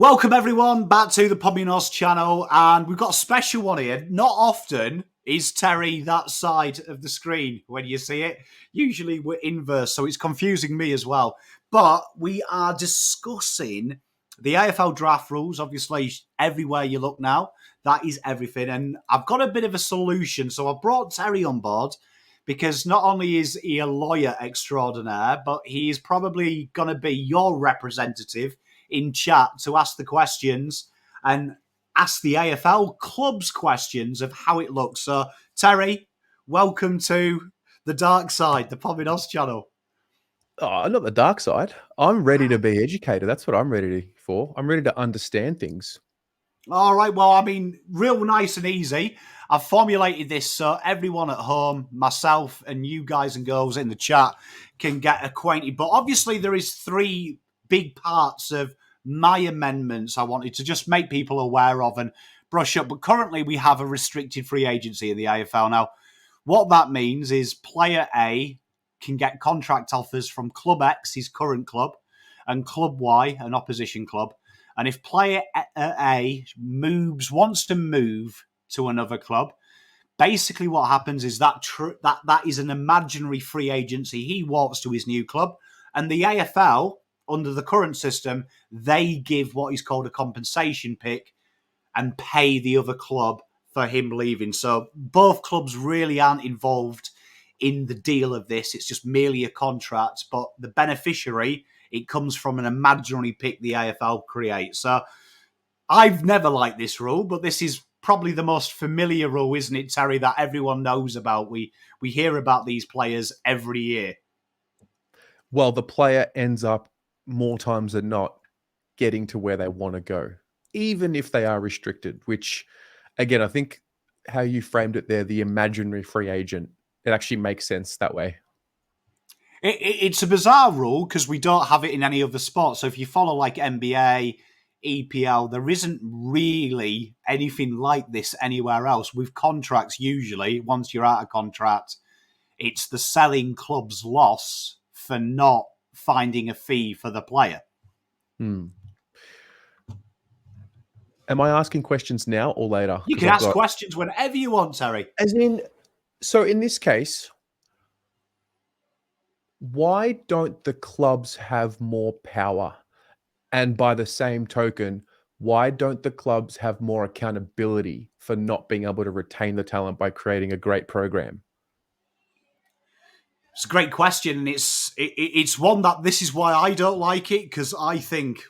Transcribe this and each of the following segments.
Welcome everyone back to the Pominos channel, and we've got a special one here. Not often is Terry that side of the screen when you see it. Usually we're inverse, so it's confusing me as well. But we are discussing the AFL draft rules, obviously everywhere you look now. That is everything, and I've got a bit of a solution. So I've brought Terry on board because not only is he a lawyer extraordinaire, but he is probably going to be your representative in chat to ask the questions and ask the AFL clubs questions of how it looks. So, Terry, welcome to the dark side, the Pominos channel. Oh, not the dark side. I'm ready to be educated. That's what I'm ready for. I'm ready to understand things. All right. Well, I mean, real nice and easy. I've formulated this so everyone at home, myself and you guys and girls in the chat can get acquainted. But obviously there is three big parts of my amendments I wanted to just make people aware of and brush up. But currently we have a restricted free agency in the AFL. Now, what that means is player A can get contract offers from Club X, his current club, and Club Y, an opposition club. And if player A wants to move to another club, basically what happens is that is an imaginary free agency. He walks to his new club, and the AFL, under the current system, they give what is called a compensation pick and pay the other club for him leaving. So both clubs really aren't involved in the deal of this. It's just merely a contract, but the beneficiary, it comes from an imaginary pick the AFL creates. So I've never liked this rule, but this is probably the most familiar rule, isn't it, Terry, that everyone knows about? We hear about these players every year. Well, the player ends up more times than not getting to where they want to go, even if they are restricted, which, again, I think how you framed it there, the imaginary free agent, it actually makes sense that way. It's a bizarre rule because we don't have it in any other sport. So if you follow like NBA, EPL, there isn't really anything like this anywhere else. With contracts, usually, once you're out of contract, it's the selling club's loss for not finding a fee for the player. Am I asking questions now or later? You can ask questions whenever you want, Terry. As in, so in this case, why don't the clubs have more power? And by the same token, why don't the clubs have more accountability for not being able to retain the talent by creating a great program? It's a great question, and it's one that this is why I don't like it, because I think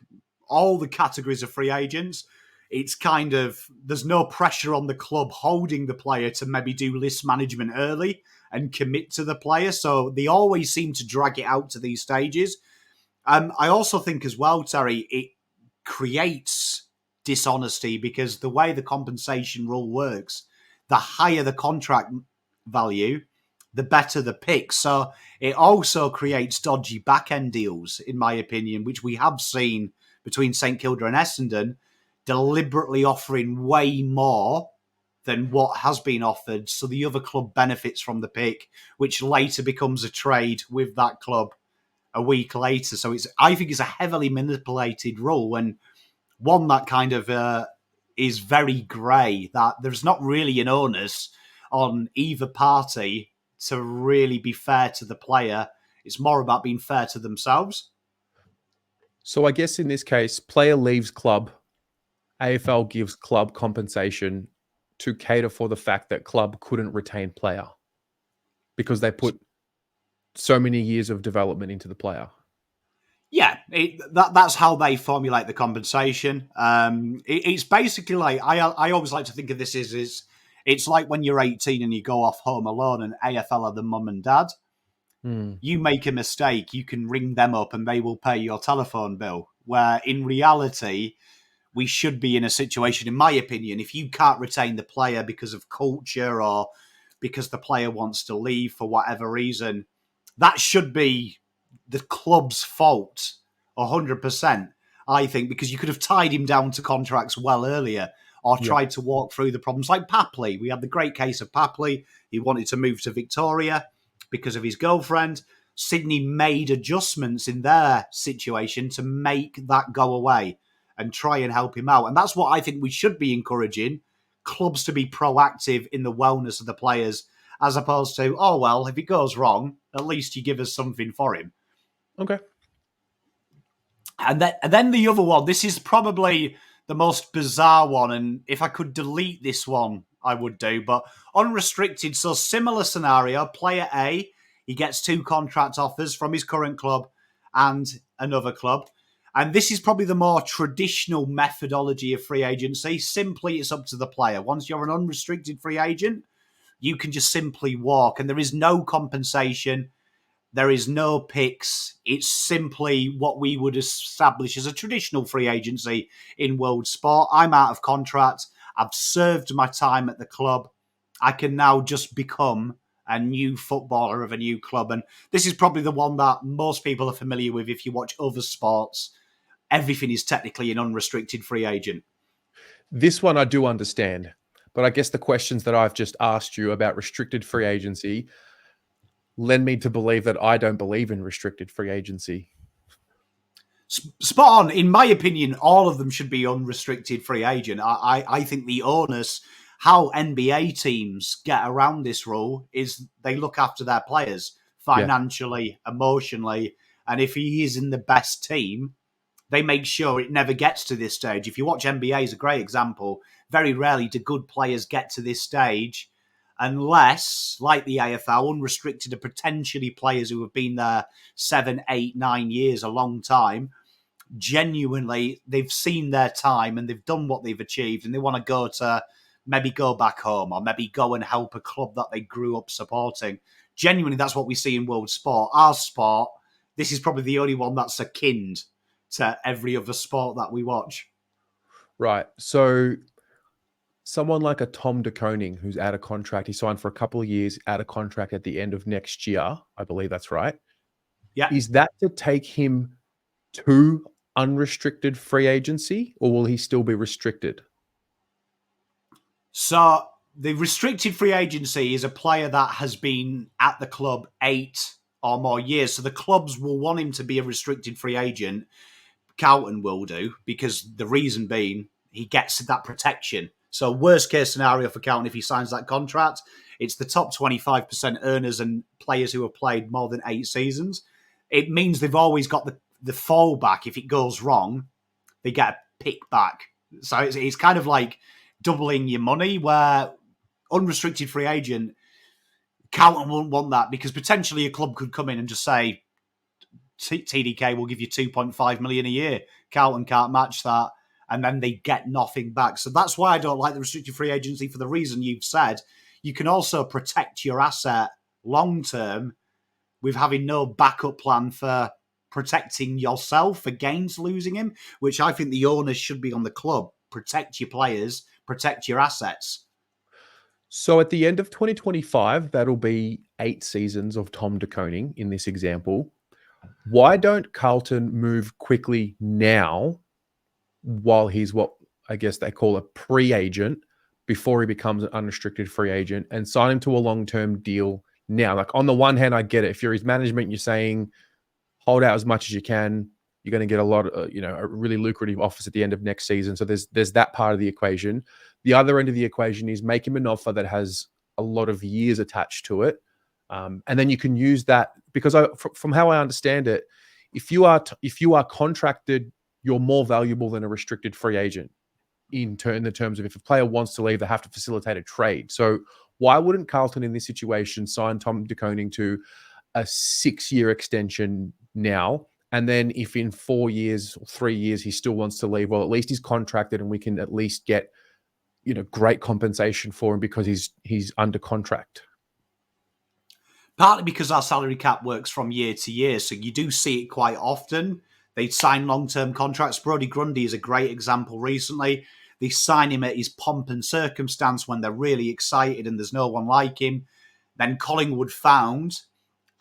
all the categories of free agents, it's kind of, there's no pressure on the club holding the player to maybe do list management early and commit to the player. So they always seem to drag it out to these stages. I also think as well, Terry, it creates dishonesty because the way the compensation rule works, the higher the contract value, the better the pick. So it also creates dodgy back-end deals, in my opinion, which we have seen between St Kilda and Essendon, deliberately offering way more than what has been offered. So the other club benefits from the pick, which later becomes a trade with that club a week later. So I think it's a heavily manipulated rule, and one that kind of is very grey, that there's not really an onus on either party to really be fair to the player. It's more about being fair to themselves. So I guess in this case, player leaves club, AFL gives club compensation to cater for the fact that club couldn't retain player because they put so many years of development into the player. Yeah, that's how they formulate the compensation. It's basically like, I always like to think of this as it's like when you're 18 and you go off home alone and AFL are the mum and dad. You make a mistake, you can ring them up and they will pay your telephone bill. Where in reality, we should be in a situation, in my opinion, if you can't retain the player because of culture or because the player wants to leave for whatever reason, that should be the club's fault, 100%, I think, because you could have tied him down to contracts well earlier or tried to walk through the problems like Papley. We had the great case of Papley. He wanted to move to Victoria because of his girlfriend. Sydney made adjustments in their situation to make that go away. and try and help him out. And that's what I think we should be encouraging clubs to be proactive in the wellness of the players, as opposed to, oh, well, if it goes wrong, at least you give us something for him. Okay. And then the other one, this is probably the most bizarre one, and if I could delete this one, I would do, but unrestricted. So similar scenario, player A, he gets 2 contract offers from his current club and another club. And this is probably the more traditional methodology of free agency. Simply, it's up to the player. Once you're an unrestricted free agent, you can just simply walk, and there is no compensation. There is no picks. It's simply what we would establish as a traditional free agency in world sport. I'm out of contract. I've served my time at the club. I can now just become a new footballer of a new club. And this is probably the one that most people are familiar with if you watch other sports. Everything is technically an unrestricted free agent. This one I do understand. But I guess the questions that I've just asked you about restricted free agency lend me to believe that I don't believe in restricted free agency. Spot on. In my opinion, all of them should be unrestricted free agent. I think the onus, how NBA teams get around this rule is they look after their players financially, emotionally, and if he is in the best team, they make sure it never gets to this stage. If you watch NBA is a great example. Very rarely do good players get to this stage unless, like the AFL, unrestricted are potentially players who have been there 7, 8, 9 years, a long time. Genuinely, they've seen their time and they've done what they've achieved and they want to maybe go back home or maybe go and help a club that they grew up supporting. Genuinely, that's what we see in world sport. Our sport, this is probably the only one that's akin to every other sport that we watch. Right. So someone like a Tom De Koning, who's out of contract, he signed for a couple of years, out of contract at the end of next year. I believe that's right. Yeah. Is that to take him to unrestricted free agency, or will he still be restricted? So the restricted free agency is a player that has been at the club 8 or more years. So the clubs will want him to be a restricted free agent. Carlton will do, because the reason being he gets that protection. So worst case scenario for Carlton, if he signs that contract, it's the top 25% earners and players who have played more than 8 seasons. It means they've always got the fallback. If it goes wrong, they get a pick back. So it's kind of like doubling your money, where unrestricted free agent, Carlton won't want that, because potentially a club could come in and just say, TDK will give you 2.5 million a year. Carlton can't match that, and then they get nothing back. So that's why I don't like the restricted free agency, for the reason you've said. You can also protect your asset long term with having no backup plan for protecting yourself against losing him, which I think the owners should be on the club. Protect your players, protect your assets. So at the end of 2025, that'll be 8 seasons of Tom De Koning in this example. Why don't Carlton move quickly now, while he's what I guess they call a pre-agent, before he becomes an unrestricted free agent, and sign him to a long-term deal now? Like, on the one hand, I get it. If you're his management, you're saying hold out as much as you can. You're going to get a lot of, a really lucrative offers at the end of next season. So there's that part of the equation. The other end of the equation is make him an offer that has a lot of years attached to it. And then you can use that, because from how I understand it, if you are contracted, you're more valuable than a restricted free agent in the terms of, if a player wants to leave, they have to facilitate a trade. So why wouldn't Carlton in this situation sign Tom De Koning to a 6-year extension now? And then if in 4 years or 3 years he still wants to leave, well, at least he's contracted and we can at least get, great compensation for him because he's under contract. Partly because our salary cap works from year to year, so you do see it quite often. They sign long-term contracts. Brodie Grundy is a great example recently. They sign him at his pomp and circumstance when they're really excited and there's no one like him. Then Collingwood found,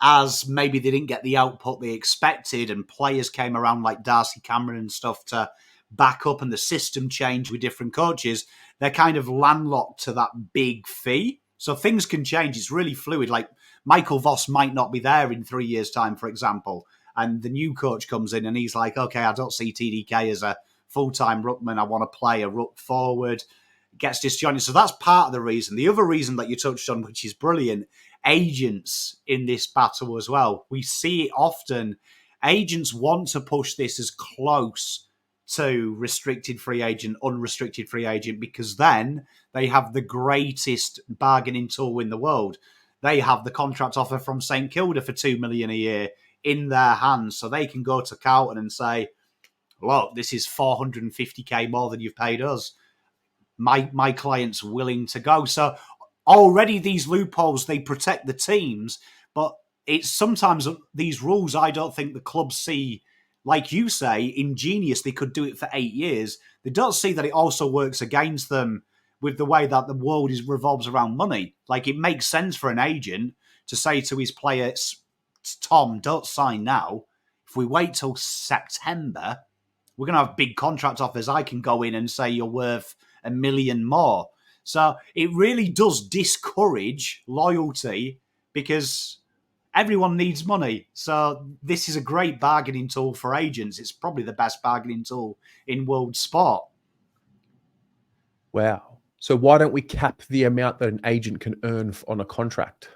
as maybe they didn't get the output they expected, and players came around like Darcy Cameron and stuff to back up, and the system changed with different coaches, they're kind of landlocked to that big fee. So things can change. It's really fluid. Like Michael Voss might not be there in 3 years' time, for example, and the new coach comes in and he's like, okay, I don't see TDK as a full-time ruckman. I want to play a ruck forward. Gets disjointed. So that's part of the reason. The other reason that you touched on, which is brilliant, agents in this battle as well. We see it often. Agents want to push this as close to restricted free agent, unrestricted free agent, because then they have the greatest bargaining tool in the world. They have the contract offer from St Kilda for $2 million a year in their hands, so they can go to Carlton and say, look, this is $450K more than you've paid us. My client's willing to go. So already these loopholes, they protect the teams, but it's sometimes these rules I don't think the clubs see, like you say, ingenious. They could do it for 8 years. They don't see that it also works against them with the way that the world revolves around money. Like, it makes sense for an agent to say to his player, Tom, don't sign now. If we wait till September, we're going to have big contract offers. I can go in and say you're worth $1 million more. So it really does discourage loyalty because everyone needs money. So this is a great bargaining tool for agents. It's probably the best bargaining tool in world sport. Wow. So why don't we cap the amount that an agent can earn on a contract?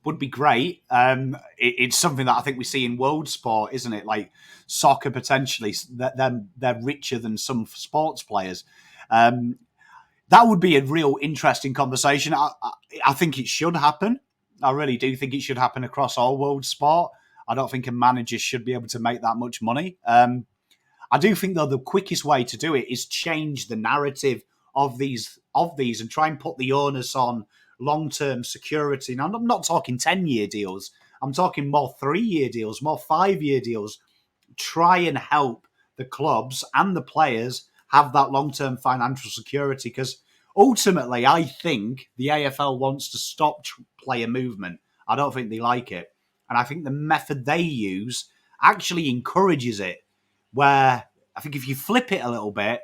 Would be great. It's something that I think we see in world sport, isn't it? Like soccer, potentially, they're richer than some sports players. That would be a real interesting conversation. I think it should happen. I really do think it should happen across all world sport. I don't think a manager should be able to make that much money. I do think, though, the quickest way to do it is change the narrative of these and try and put the onus on long-term security. Now, I'm not talking 10-year deals. I'm talking more 3-year deals, more 5-year deals. Try and help the clubs and the players have that long-term financial security, because ultimately, I think the AFL wants to stop player movement. I don't think they like it. And I think the method they use actually encourages it, where I think if you flip it a little bit,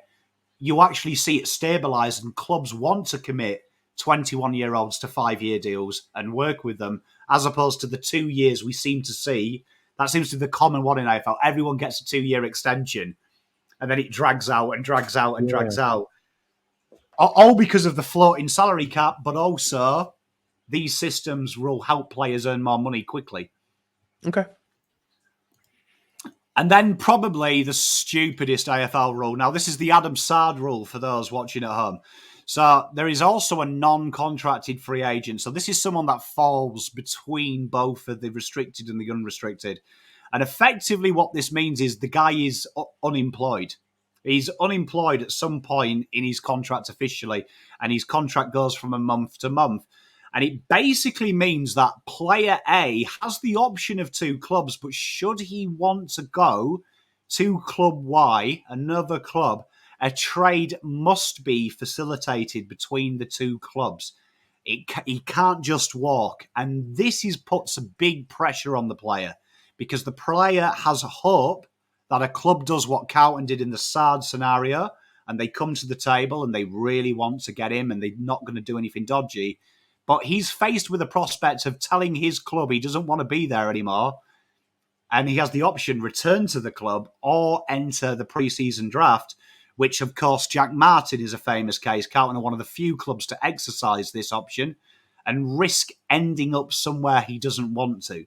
you actually see it stabilise and clubs want to commit 21-year-olds to 5-year deals and work with them, as opposed to the 2 years we seem to see. That seems to be the common one in AFL. Everyone gets a 2-year extension and then it drags out and drags out and drags out. All because of the floating salary cap, but also these systems will help players earn more money quickly. Okay. And then probably the stupidest AFL rule. Now, this is the Adam Sard rule for those watching at home. So there is also a non-contracted free agent. So this is someone that falls between both of the restricted and the unrestricted. And effectively what this means is the guy is unemployed. He's unemployed at some point in his contract officially, and his contract goes from a month to month. And it basically means that player A has the option of 2 clubs, but should he want to go to Club Y, another club, a trade must be facilitated between the 2 clubs. He can't just walk. And this puts a big pressure on the player, because the player has a hope that a club does what Carlton did in the Sard scenario, and they come to the table and they really want to get him and they're not going to do anything dodgy. But he's faced with the prospect of telling his club he doesn't want to be there anymore, and he has the option return to the club or enter the pre-season draft, which, of course, Jack Martin is a famous case. Carlton are one of the few clubs to exercise this option and risk ending up somewhere he doesn't want to.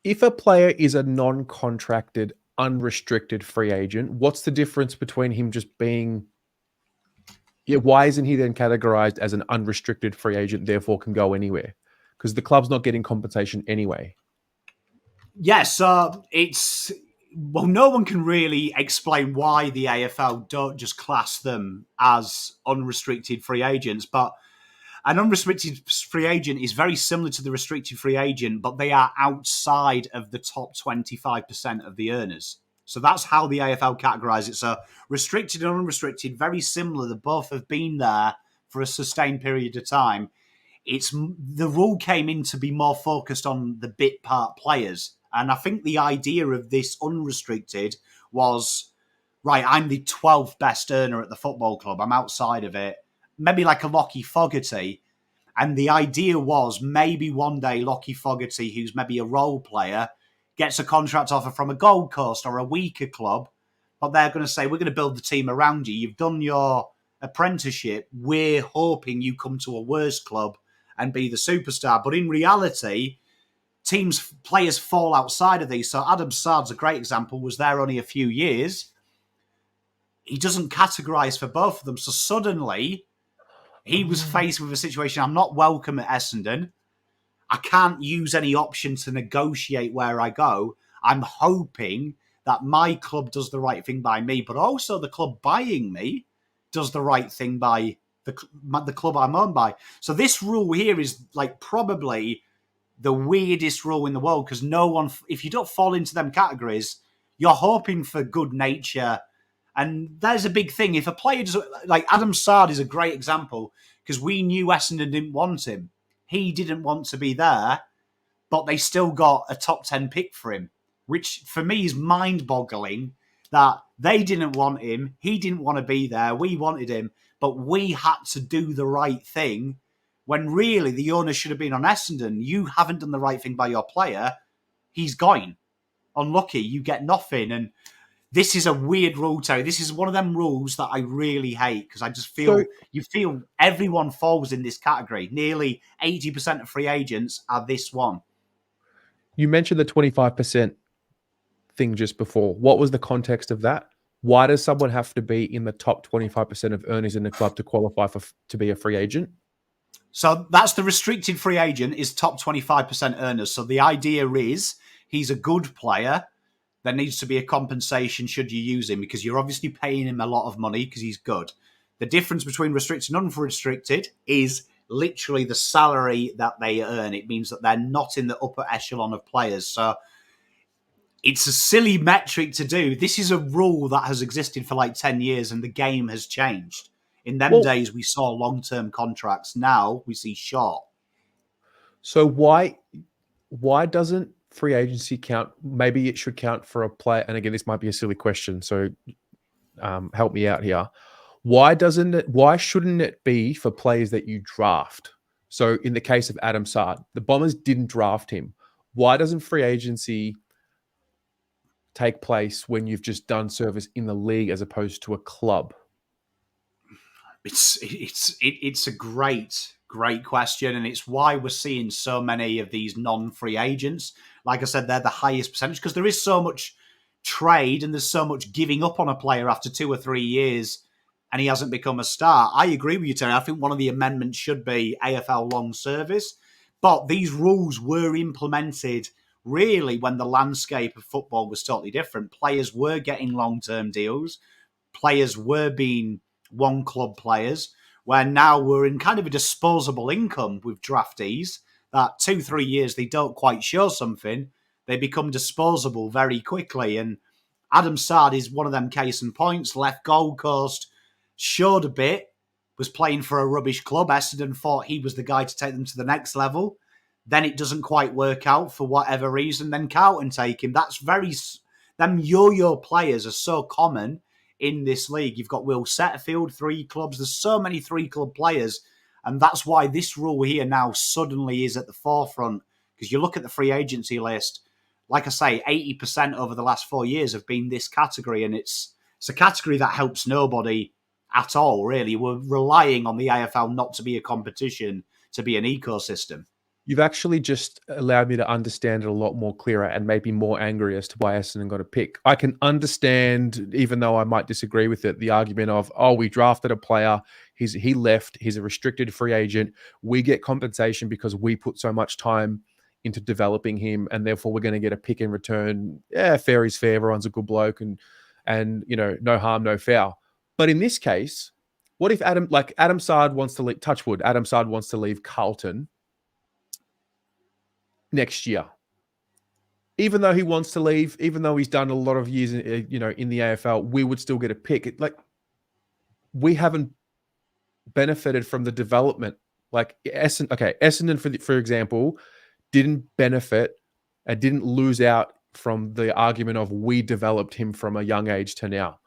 If a player is a non-contracted, unrestricted free agent, what's the difference between him just being... Yeah, why isn't he then categorized as an unrestricted free agent, therefore can go anywhere? Because the club's not getting compensation anyway. Yes, it's... Well, no one can really explain why the AFL don't just class them as unrestricted free agents, but an unrestricted free agent is very similar to the restricted free agent, but they are outside of the top 25% of the earners. So that's how the AFL categorise it. So restricted and unrestricted, very similar. They both have been there for a sustained period of time. The rule came in to be more focused on the bit part players. And I think the idea of this unrestricted was, right, I'm the 12th best earner at the football club. I'm outside of it. Maybe like a Lockie Fogarty. And the idea was maybe one day Lockie Fogarty, who's maybe a role player, gets a contract offer from a Gold Coast or a weaker club, but they're going to say, we're going to build the team around you. You've done your apprenticeship. We're hoping you come to a worse club and be the superstar. But in reality, players fall outside of these. So Adam Sard's a great example, was there only a few years. He doesn't categorise for both of them. So suddenly he was faced with a situation, I'm not welcome at Essendon. I can't use any option to negotiate where I go. I'm hoping that my club does the right thing by me, but also the club buying me does the right thing by the club I'm owned by. So this rule here is like probably the weirdest rule in the world, because no one, if you don't fall into them categories, you're hoping for good nature. And there's a big thing. If a player does, like Adam Sard is a great example, because we knew Essendon didn't want him. He didn't want to be there, but they still got a top 10 pick for him, which for me is mind-boggling that they didn't want him. He didn't want to be there. We wanted him, but we had to do the right thing when really the owner should have been on Essendon. You haven't done the right thing by your player. He's gone. Unlucky. You get nothing. And this is a weird rule, Terry. This is one of them rules that I really hate, because I just feel you feel everyone falls in this category. Nearly 80% of free agents are this one. You mentioned the 25% thing just before. What was the context of that? Why does someone have to be in the top 25% of earners in the club to qualify to be a free agent? So that's the restricted free agent is top 25% earners. So the idea is he's a good player. There needs to be a compensation should you use him, because you're obviously paying him a lot of money because he's good. The difference between restricted and unrestricted is literally the salary that they earn. It means that they're not in the upper echelon of players. So it's a silly metric to do. This is a rule that has existed for like 10 years and the game has changed. In them days, we saw long-term contracts. Now we see short. So why doesn't free agency count? Maybe it should count for a player. And again, this might be a silly question, so help me out here. Why shouldn't it be for players that you draft? So in the case of Adam Sard, the Bombers didn't draft him. Why doesn't free agency take place when you've just done service in the league as opposed to a club? It's a great question, and it's why we're seeing so many of these non-free agents. Like I said, they're the highest percentage because there is so much trade and there's so much giving up on a player after 2 or 3 years and he hasn't become a star. I agree with you, Terry. I think one of the amendments should be AFL long service, but these rules were implemented really when the landscape of football was totally different. Players were getting long-term deals. Players were being one-club players, where now we're in kind of a disposable income with draftees that 2-3 years they don't quite show something, they become disposable very quickly. And Adam Sard is one of them case in points. Left Gold Coast, showed a bit, was playing for a rubbish club. Essendon thought he was the guy to take them to the next level. Then it doesn't quite work out for whatever reason. Then Carlton take him. Them yo-yo players are so common in this league. You've got Will Setterfield, 3 clubs. There's so many 3-club players. And that's why this rule here now suddenly is at the forefront. Because you look at the free agency list, like I say, 80% over the last 4 years have been this category. And it's a category that helps nobody at all, really. We're relying on the AFL not to be a competition, to be an ecosystem. You've actually just allowed me to understand it a lot more clearer and maybe more angry as to why Essendon got a pick. I can understand, even though I might disagree with it, the argument of, we drafted a player, he left, he's a restricted free agent, we get compensation because we put so much time into developing him, and therefore we're going to get a pick in return. Yeah, fair is fair, everyone's a good bloke, and no harm, no foul. But in this case, what if Adam Sard wants to leave, touchwood, Adam Sard wants to leave Carlton next year, even though he wants to leave, even though he's done a lot of years, in the AFL, we would still get a pick. We haven't benefited from the development. Essendon, for example, didn't benefit and didn't lose out from the argument of we developed him from a young age to now,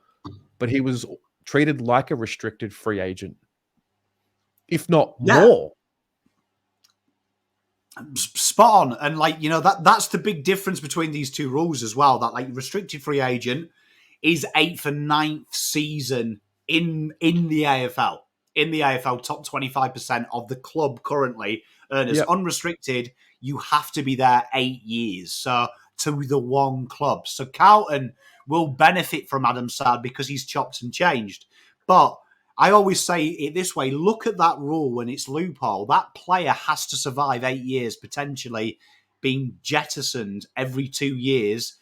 but he was treated like a restricted free agent, if not more. Spot on. And like, that's the big difference between these two rules as well. That like restricted free agent is 8th and 9th season in the AFL. In the AFL, top 25% of the club currently earners. Yep. Unrestricted, you have to be there 8 years. So to the one club. So Carlton will benefit from Adam Saad because he's chopped and changed. But I always say it this way, look at that rule and its loophole. That player has to survive 8 years, potentially being jettisoned every 2 years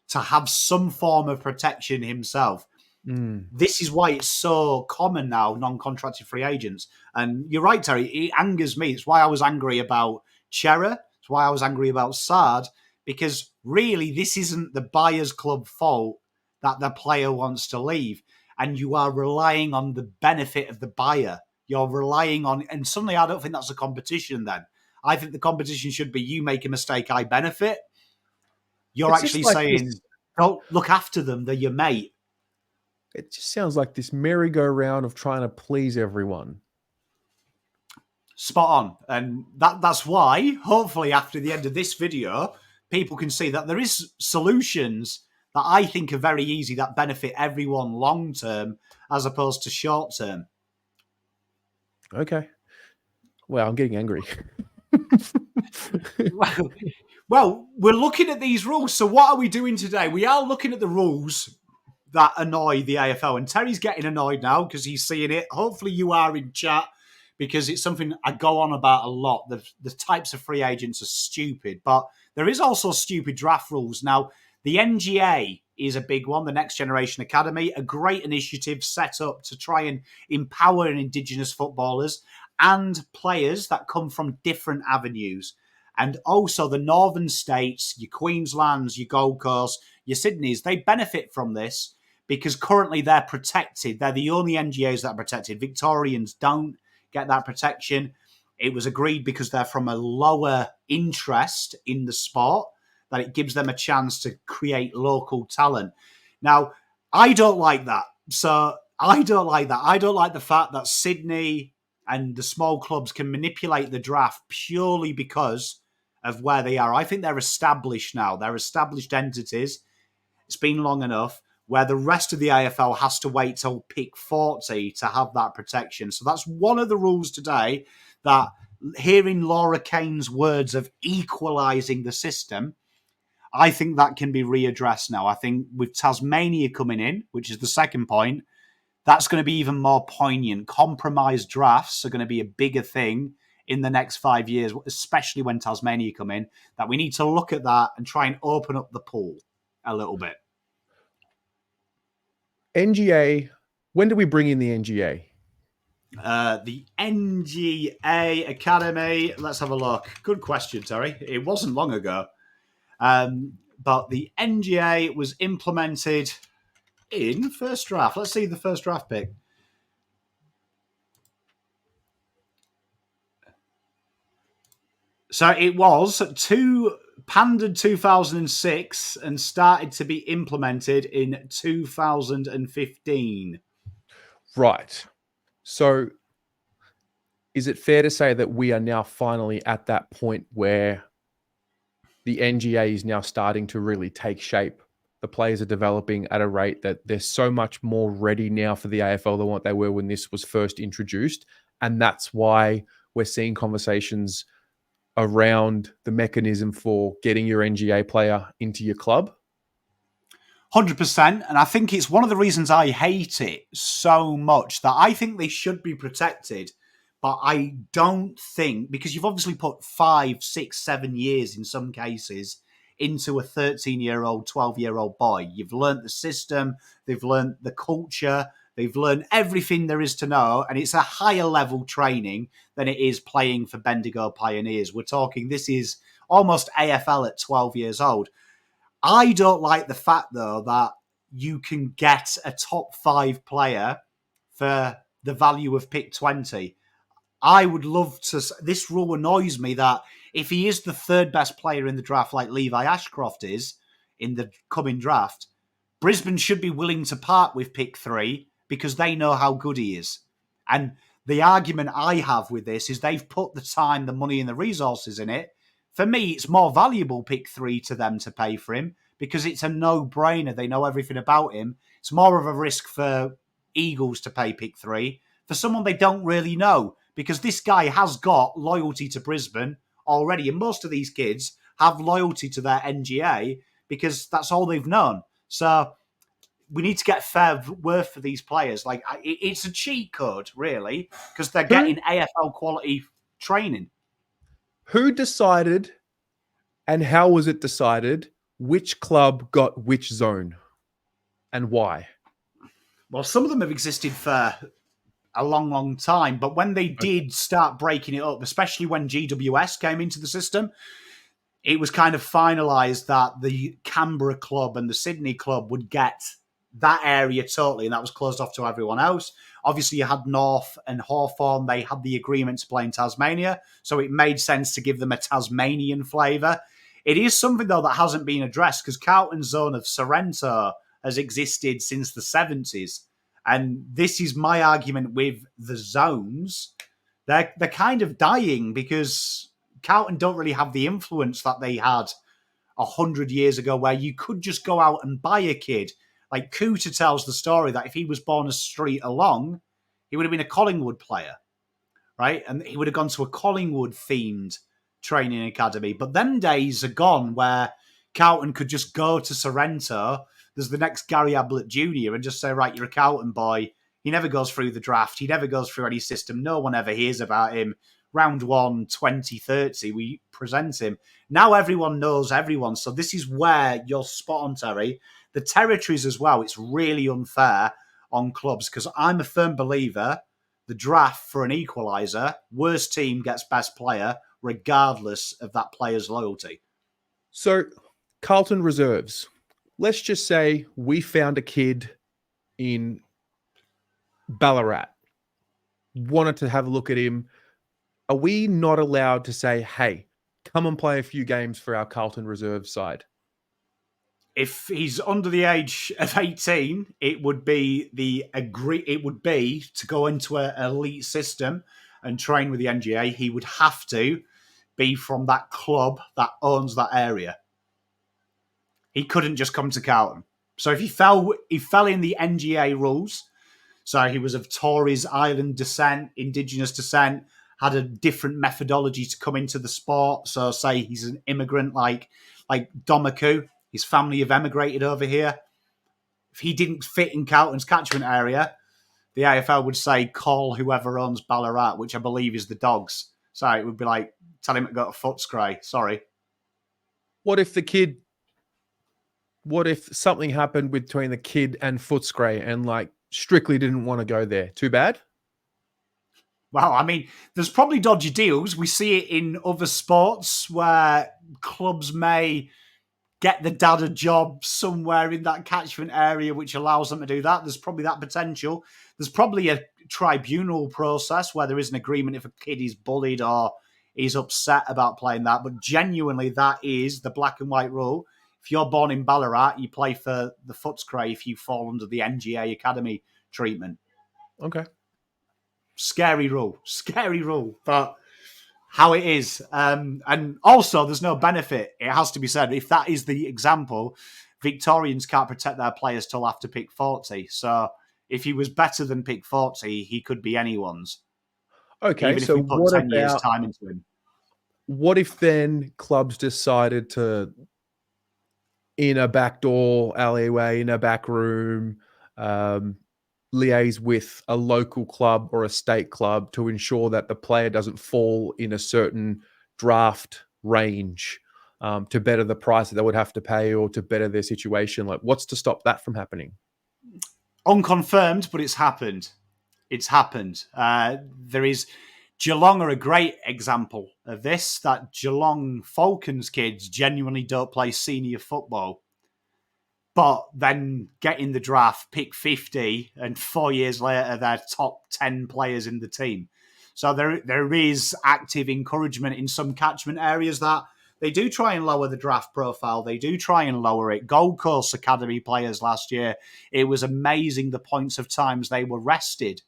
to have some form of protection himself. This is why it's so common now, non-contracted free agents. And you're right, Terry, it angers me. It's why I was angry about Chera. It's why I was angry about Saad, because really this isn't the buyer's club fault that the player wants to leave. And you are relying on the benefit of the buyer. You're relying on, and suddenly I don't think that's a competition then. I think the competition should be you make a mistake, I benefit. You're actually saying, don't look after them, they're your mate. It just sounds like this merry-go-round of trying to please everyone. Spot on. And that's why, hopefully after the end of this video, people can see that there is solutions that I think are very easy that benefit everyone long-term as opposed to short-term. Okay. Well, I'm getting angry. Well, we're looking at these rules. So what are we doing today? We are looking at the rules that annoy the AFL. And Terry's getting annoyed now because he's seeing it. Hopefully you are in chat because it's something I go on about a lot. The types of free agents are stupid. But there is also stupid draft rules. Now, the NGA is a big one, the Next Generation Academy, a great initiative set up to try and empower Indigenous footballers and players that come from different avenues. And also the northern states, your Queenslands, your Gold Coast, your Sydneys, they benefit from this because currently they're protected. They're the only NGAs that are protected. Victorians don't get that protection. It was agreed because they're from a lower interest in the sport that it gives them a chance to create local talent. Now, I don't like that. So I don't like that. I don't like the fact that Sydney and the small clubs can manipulate the draft purely because of where they are. I think they're established now. They're established entities. It's been long enough where the rest of the AFL has to wait till pick 40 to have that protection. So that's one of the rules today, that hearing Laura Kane's words of equalising the system, I think that can be readdressed now. I think with Tasmania coming in, which is the second point, that's going to be even more poignant. Compromised drafts are going to be a bigger thing in the next 5 years, especially when Tasmania come in, that we need to look at that and try and open up the pool a little bit. NGA, when do we bring in the NGA? The NGA Academy, let's have a look. Good question, Terry. It wasn't long ago. But the NGA was implemented in first draft. Let's see the first draft pick. So it was pandered 2006 and started to be implemented in 2015. Right. So is it fair to say that we are now finally at that point where the NGA is now starting to really take shape? The players are developing at a rate that they're so much more ready now for the AFL than what they were when this was first introduced. And that's why we're seeing conversations around the mechanism for getting your NGA player into your club. 100%. And I think it's one of the reasons I hate it so much, that I think they should be protected. But I don't think, because you've obviously put 5, 6, 7 years in some cases into a 13-year-old, 12-year-old boy. You've learnt the system, they've learnt the culture, they've learned everything there is to know, and it's a higher level training than it is playing for Bendigo Pioneers. We're talking, this is almost AFL at 12 years old. I don't like the fact, though, that you can get a top 5 player for the value of pick 20. I would love to... This rule annoys me that if he is the third best player in the draft, like Levi Ashcroft is in the coming draft, Brisbane should be willing to part with pick 3 because they know how good he is. And the argument I have with this is they've put the time, the money and the resources in it For me, it's more valuable pick 3 to them to pay for him because it's a no-brainer. They know everything about him. It's more of a risk for Eagles to pay pick 3 for someone they don't really know, because this guy has got loyalty to Brisbane already, and most of these kids have loyalty to their NGA because that's all they've known. So we need to get fair worth for these players. Like, it's a cheat code, really, because they're getting AFL quality training. Who decided, and how was it decided, which club got which zone and why? Well, some of them have existed for a long, long time, but when they did start breaking it up, especially when GWS came into the system, it was kind of finalised that the Canberra club and the Sydney club would get that area totally, and that was closed off to everyone else. Obviously, you had North and Hawthorn. They had the agreement to play in Tasmania, so it made sense to give them a Tasmanian flavour. It is something, though, that hasn't been addressed, because Carlton's zone of Sorrento has existed since the 70s. And this is my argument with the zones. They're kind of dying because Carlton don't really have the influence that they had 100 years ago, where you could just go out and buy a kid. Like, Cooter tells the story that if he was born a street along, he would have been a Collingwood player, right? And he would have gone to a Collingwood-themed training academy. But them days are gone where Carlton could just go to Sorrento. There's the next Gary Ablett Jr. and just say, right, you're a Carlton boy. He never goes through the draft. He never goes through any system. No one ever hears about him. Round 1, 2030, we present him. Now everyone knows everyone. So this is where you're spot on, Terry. The territories as well, it's really unfair on clubs, because I'm a firm believer the draft for an equaliser, worst team gets best player, regardless of that player's loyalty. So, Carlton reserves. Let's just say we found a kid in Ballarat, wanted to have a look at him. Are we not allowed to say, hey, come and play a few games for our Carlton reserve side? If he's under the age of 18, it would be to go into an elite system and train with the NGA. He would have to be from that club that owns that area. He couldn't just come to Carlton. So if he fell in the NGA rules, so he was of Torres Island descent, indigenous descent, had a different methodology to come into the sport. So say he's an immigrant like Domaku, his family have emigrated over here. If he didn't fit in Carlton's catchment area, the AFL would say, call whoever owns Ballarat, which I believe is the Dogs. So it would be like, tell him to go to Footscray. Sorry. What if something happened between the kid and Footscray and like strictly didn't want to go there? Too bad? Well, I mean, there's probably dodgy deals. We see it in other sports where clubs may get the dad a job somewhere in that catchment area, which allows them to do that. There's probably that potential. There's probably a tribunal process where there is an agreement if a kid is bullied or is upset about playing that. But genuinely, that is the black and white rule. If you're born in Ballarat, you play for the Footscray if you fall under the NGA Academy treatment. Okay. Scary rule, but how it is. And also, there's no benefit. It has to be said, if that is the example, Victorians can't protect their players till after pick 40. So if he was better than pick 40, he could be anyone's. Okay, even so if we put 10 years' time into him. What if then clubs decided to, in a backdoor alleyway, in a back room, liaise with a local club or a state club to ensure that the player doesn't fall in a certain draft range to better the price that they would have to pay or to better their situation? Like, what's to stop that from happening? Unconfirmed, but it's happened. It's happened. There is... Geelong are a great example of this, that Geelong Falcons kids genuinely don't play senior football, but then get in the draft, pick 50, and 4 years later, they're top 10 players in the team. So there is active encouragement in some catchment areas that they do try and lower the draft profile. They do try and lower it. Gold Coast Academy players last year, it was amazing the points of times they were rested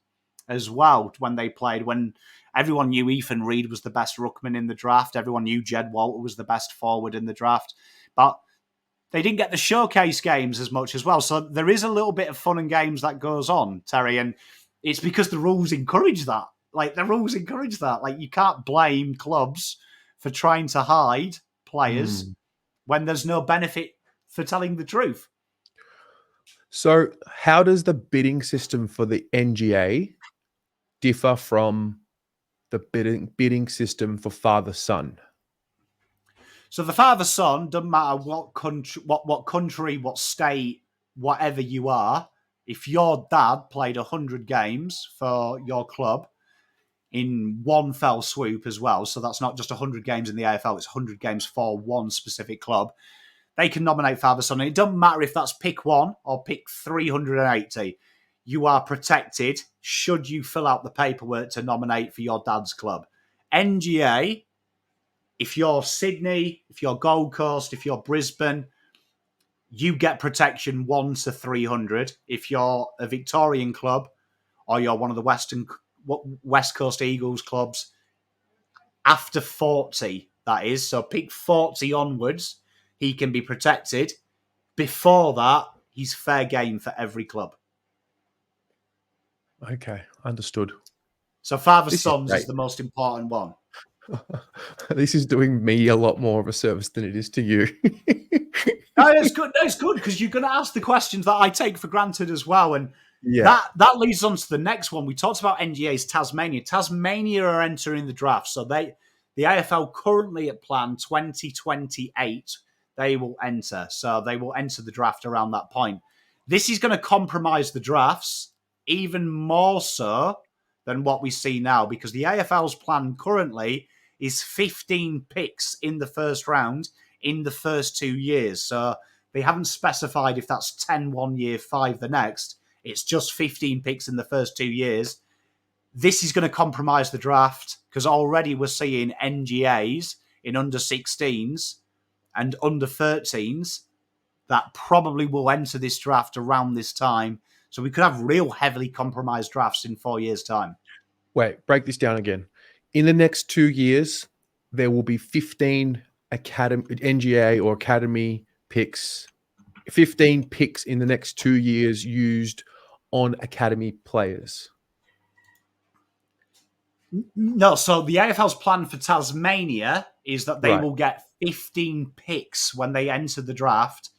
as well when they played. When Everyone knew Ethan Reed was the best ruckman in the draft. Everyone knew Jed Walter was the best forward in the draft. But they didn't get the showcase games as much as well. So there is a little bit of fun and games that goes on, Terry, and it's because the rules encourage that. Like, the rules encourage that. Like, you can't blame clubs for trying to hide players when there's no benefit for telling the truth. So how does the bidding system for the NGA differ from the bidding system for father-son? So the father-son, doesn't matter what country, what state, whatever you are, if your dad played 100 games for your club in one fell swoop as well, so that's not just 100 games in the AFL, it's 100 games for one specific club, they can nominate father-son. And it doesn't matter if that's pick 1 or pick 380. You are protected should you fill out the paperwork to nominate for your dad's club. NGA, if you're Sydney, if you're Gold Coast, if you're Brisbane, you get protection 1 to 300. If you're a Victorian club or you're one of the West Coast Eagles clubs, after 40, that is. So pick 40 onwards, he can be protected. Before that, he's fair game for every club. Okay, understood. So father-sons is the most important one. This is doing me a lot more of a service than it is to you. No, it's good. No, it's good because you're going to ask the questions that I take for granted as well. And yeah, that leads on to the next one. We talked about NGA's Tasmania. Tasmania are entering the draft. So the AFL currently at plan 2028, they will enter. So they will enter the draft around that point. This is going to compromise the drafts even more so than what we see now, because the AFL's plan currently is 15 picks in the first round in the first 2 years. So they haven't specified if that's 10 1 year, 5 the next. It's just 15 picks in the first 2 years. This is going to compromise the draft because already we're seeing NGAs in under 16s and under 13s that probably will enter this draft around this time. So we could have real heavily compromised drafts in 4 years' time. Wait, break this down again. In the next 2 years, there will be 15 NGA or academy picks, 15 picks in the next 2 years used on academy players. No, so the AFL's plan for Tasmania is that they will get 15 picks when they enter the draft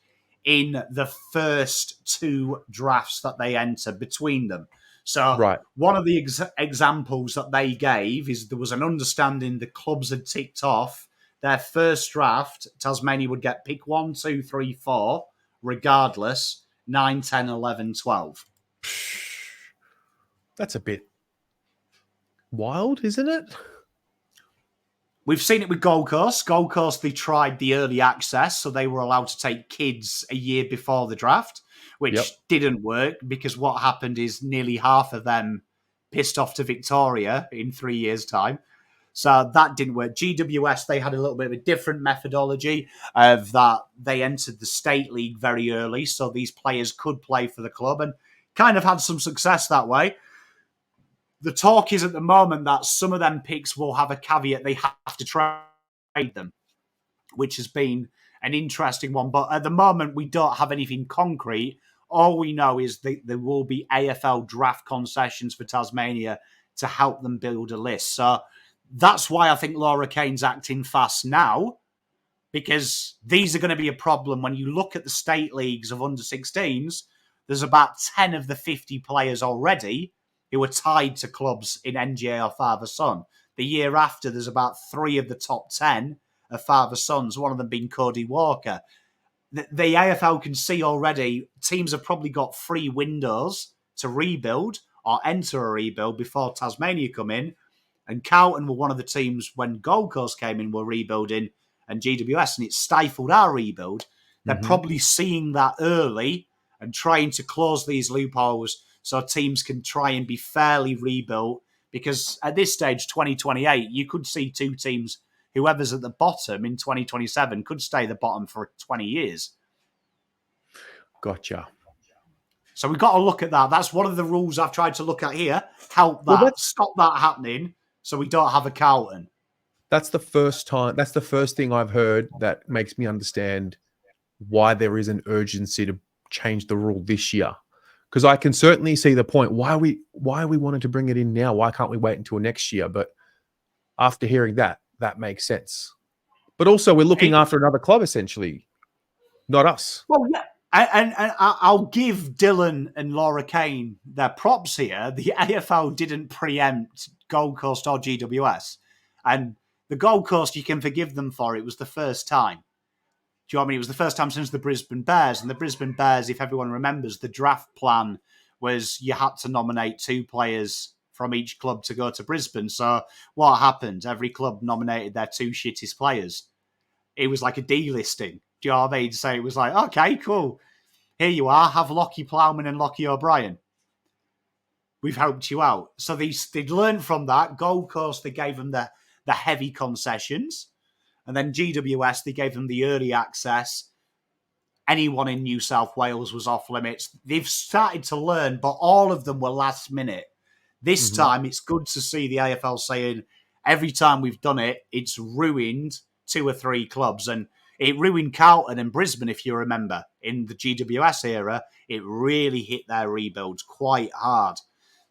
in the first 2 drafts that they enter between them. So one of the examples that they gave is there was an understanding the clubs had ticked off their first draft. Tasmania would get pick 1, 2, 3, 4, regardless, 9, 10, 11, 12. That's a bit wild, isn't it? We've seen it with Gold Coast. Gold Coast, they tried the early access, so they were allowed to take kids a year before the draft, which didn't work because what happened is nearly half of them pissed off to Victoria in 3 years' time. So that didn't work. GWS, they had a little bit of a different methodology of that. They entered the state league very early, so these players could play for the club and kind of had some success that way. The talk is at the moment that some of them picks will have a caveat. They have to trade them, which has been an interesting one. But at the moment, we don't have anything concrete. All we know is that there will be AFL draft concessions for Tasmania to help them build a list. So that's why I think Laura Kane's acting fast now, because these are going to be a problem. When you look at the state leagues of under 16s, there's about 10 of the 50 players already who are tied to clubs in NGA or father-son. The year after, there's about 3 of the top 10 are father-sons, one of them being Cody Walker. The AFL can see already teams have probably got 3 windows to rebuild or enter a rebuild before Tasmania come in. And Carlton were one of the teams when Gold Coast came in were rebuilding and GWS, and it stifled our rebuild. They're probably seeing that early and trying to close these loopholes so teams can try and be fairly rebuilt, because at this stage, 2028, you could see 2 teams, whoever's at the bottom in 2027, could stay the bottom for 20 years. Gotcha. So we've got to look at that. That's one of the rules I've tried to look at here. Help that. Stop that happening. so we don't have a Carlton. That's the first time. That's the first thing I've heard that makes me understand why there is an urgency to change the rule this year. Because I can certainly see the point. Why are we wanting to bring it in now? Why can't we wait until next year? But after hearing that makes sense. But also, we're looking after another club, essentially, not us. Well, yeah. And I'll give Dylan and Laura Kane their props here. The AFL didn't preempt Gold Coast or GWS. And the Gold Coast, you can forgive them for. It was the first time. Do you know what I mean? It was the first time since the Brisbane Bears. And the Brisbane Bears, if everyone remembers, the draft plan was you had to nominate 2 players from each club to go to Brisbane. So what happened? Every club nominated their 2 shittest players. It was like a delisting. Do you know what I mean? So it was like, okay, cool. Here you are. Have Lockie Plowman and Lockie O'Brien. We've helped you out. So they'd learned from that. Gold Coast, they gave them the heavy concessions. And then GWS, they gave them the early access. Anyone in New South Wales was off limits. They've started to learn, but all of them were last minute. This time, it's good to see the AFL saying, every time we've done it, it's ruined 2 or 3 clubs. And it ruined Carlton and Brisbane, if you remember. In the GWS era, it really hit their rebuilds quite hard.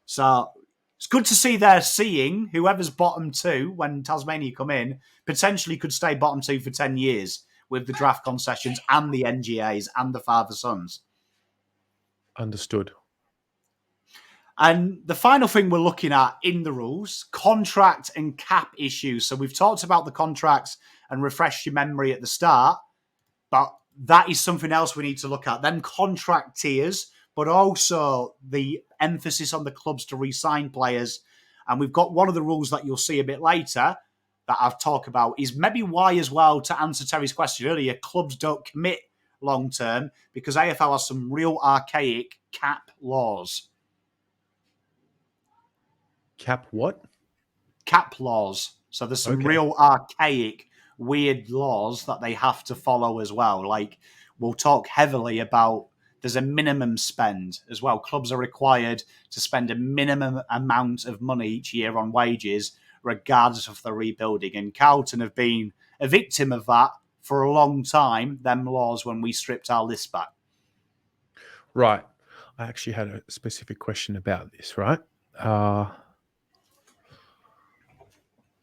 So it's good to see they're seeing whoever's bottom 2 when Tasmania come in potentially could stay bottom 2 for 10 years with the draft concessions and the NGAs and the father sons. Understood. And the final thing we're looking at in the rules, contract and cap issues. So we've talked about the contracts and refreshed your memory at the start, but that is something else we need to look at. Then contract tiers, but also the emphasis on the clubs to re-sign players. And we've got one of the rules that you'll see a bit later that I've talked about is maybe why as well, to answer Terry's question earlier, clubs don't commit long-term because AFL has some real archaic cap laws. Cap what? Cap laws. So there's some real archaic, weird laws that they have to follow as well. Like we'll talk heavily about there's a minimum spend as well. Clubs are required to spend a minimum amount of money each year on wages, regardless of the rebuilding. And Carlton have been a victim of that for a long time, them laws, when we stripped our list back. Right. I actually had a specific question about this, right?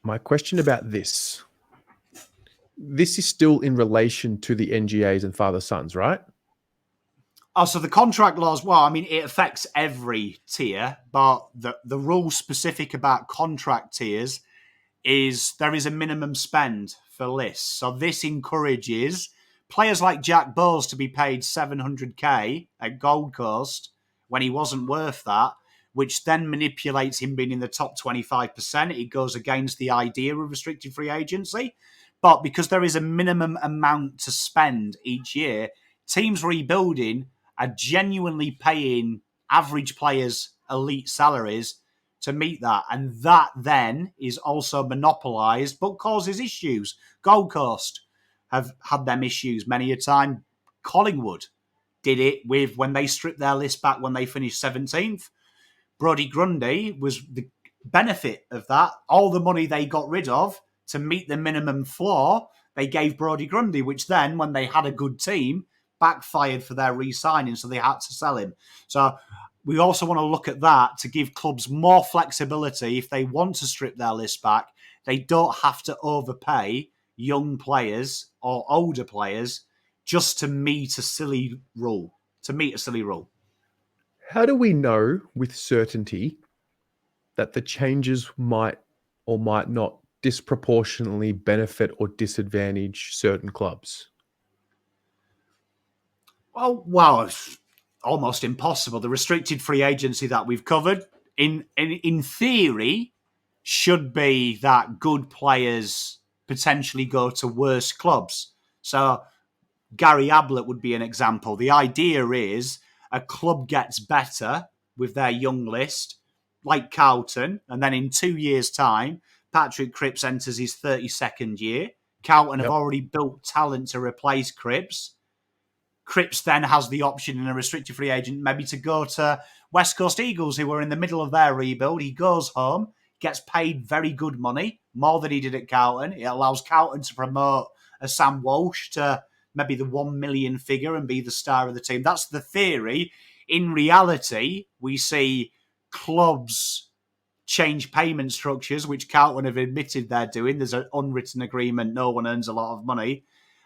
My question about this is still in relation to the NGAs and father-sons, right? Oh, so the contract laws, well, I mean, it affects every tier, but the rule specific about contract tiers is there is a minimum spend for lists. So this encourages players like Jack Bowles to be paid $700K at Gold Coast when he wasn't worth that, which then manipulates him being in the top 25%. It goes against the idea of restricted free agency. But because there is a minimum amount to spend each year, teams rebuilding are genuinely paying average players elite salaries to meet that. And that then is also monopolised, but causes issues. Gold Coast have had them issues many a time. Collingwood did it with when they stripped their list back when they finished 17th. Brodie Grundy was the benefit of that. All the money they got rid of to meet the minimum floor, they gave Brodie Grundy, which then, when they had a good team, backfired for their re-signing, so they had to sell him. So we also want to look at that to give clubs more flexibility. If they want to strip their list back, they don't have to overpay young players or older players just to meet a silly rule. How do we know with certainty that the changes might or might not disproportionately benefit or disadvantage certain clubs? Well, it's almost impossible. The restricted free agency that we've covered, in theory, should be that good players potentially go to worse clubs. So Gary Ablett would be an example. The idea is a club gets better with their young list, like Carlton, and then in 2 years' time, Patrick Cripps enters his 32nd year. Carlton have already built talent to replace Cripps. Cripps then has the option in a restricted free agent maybe to go to West Coast Eagles, who are in the middle of their rebuild. He goes home. gets paid very good money, more than he did at Carlton. It allows Carlton to promote a Sam Walsh to maybe the 1 million figure and be the star of the team. That's the theory. In reality, we see clubs change payment structures, which Carlton have admitted they're doing. There's an unwritten agreement. No one earns a lot of money.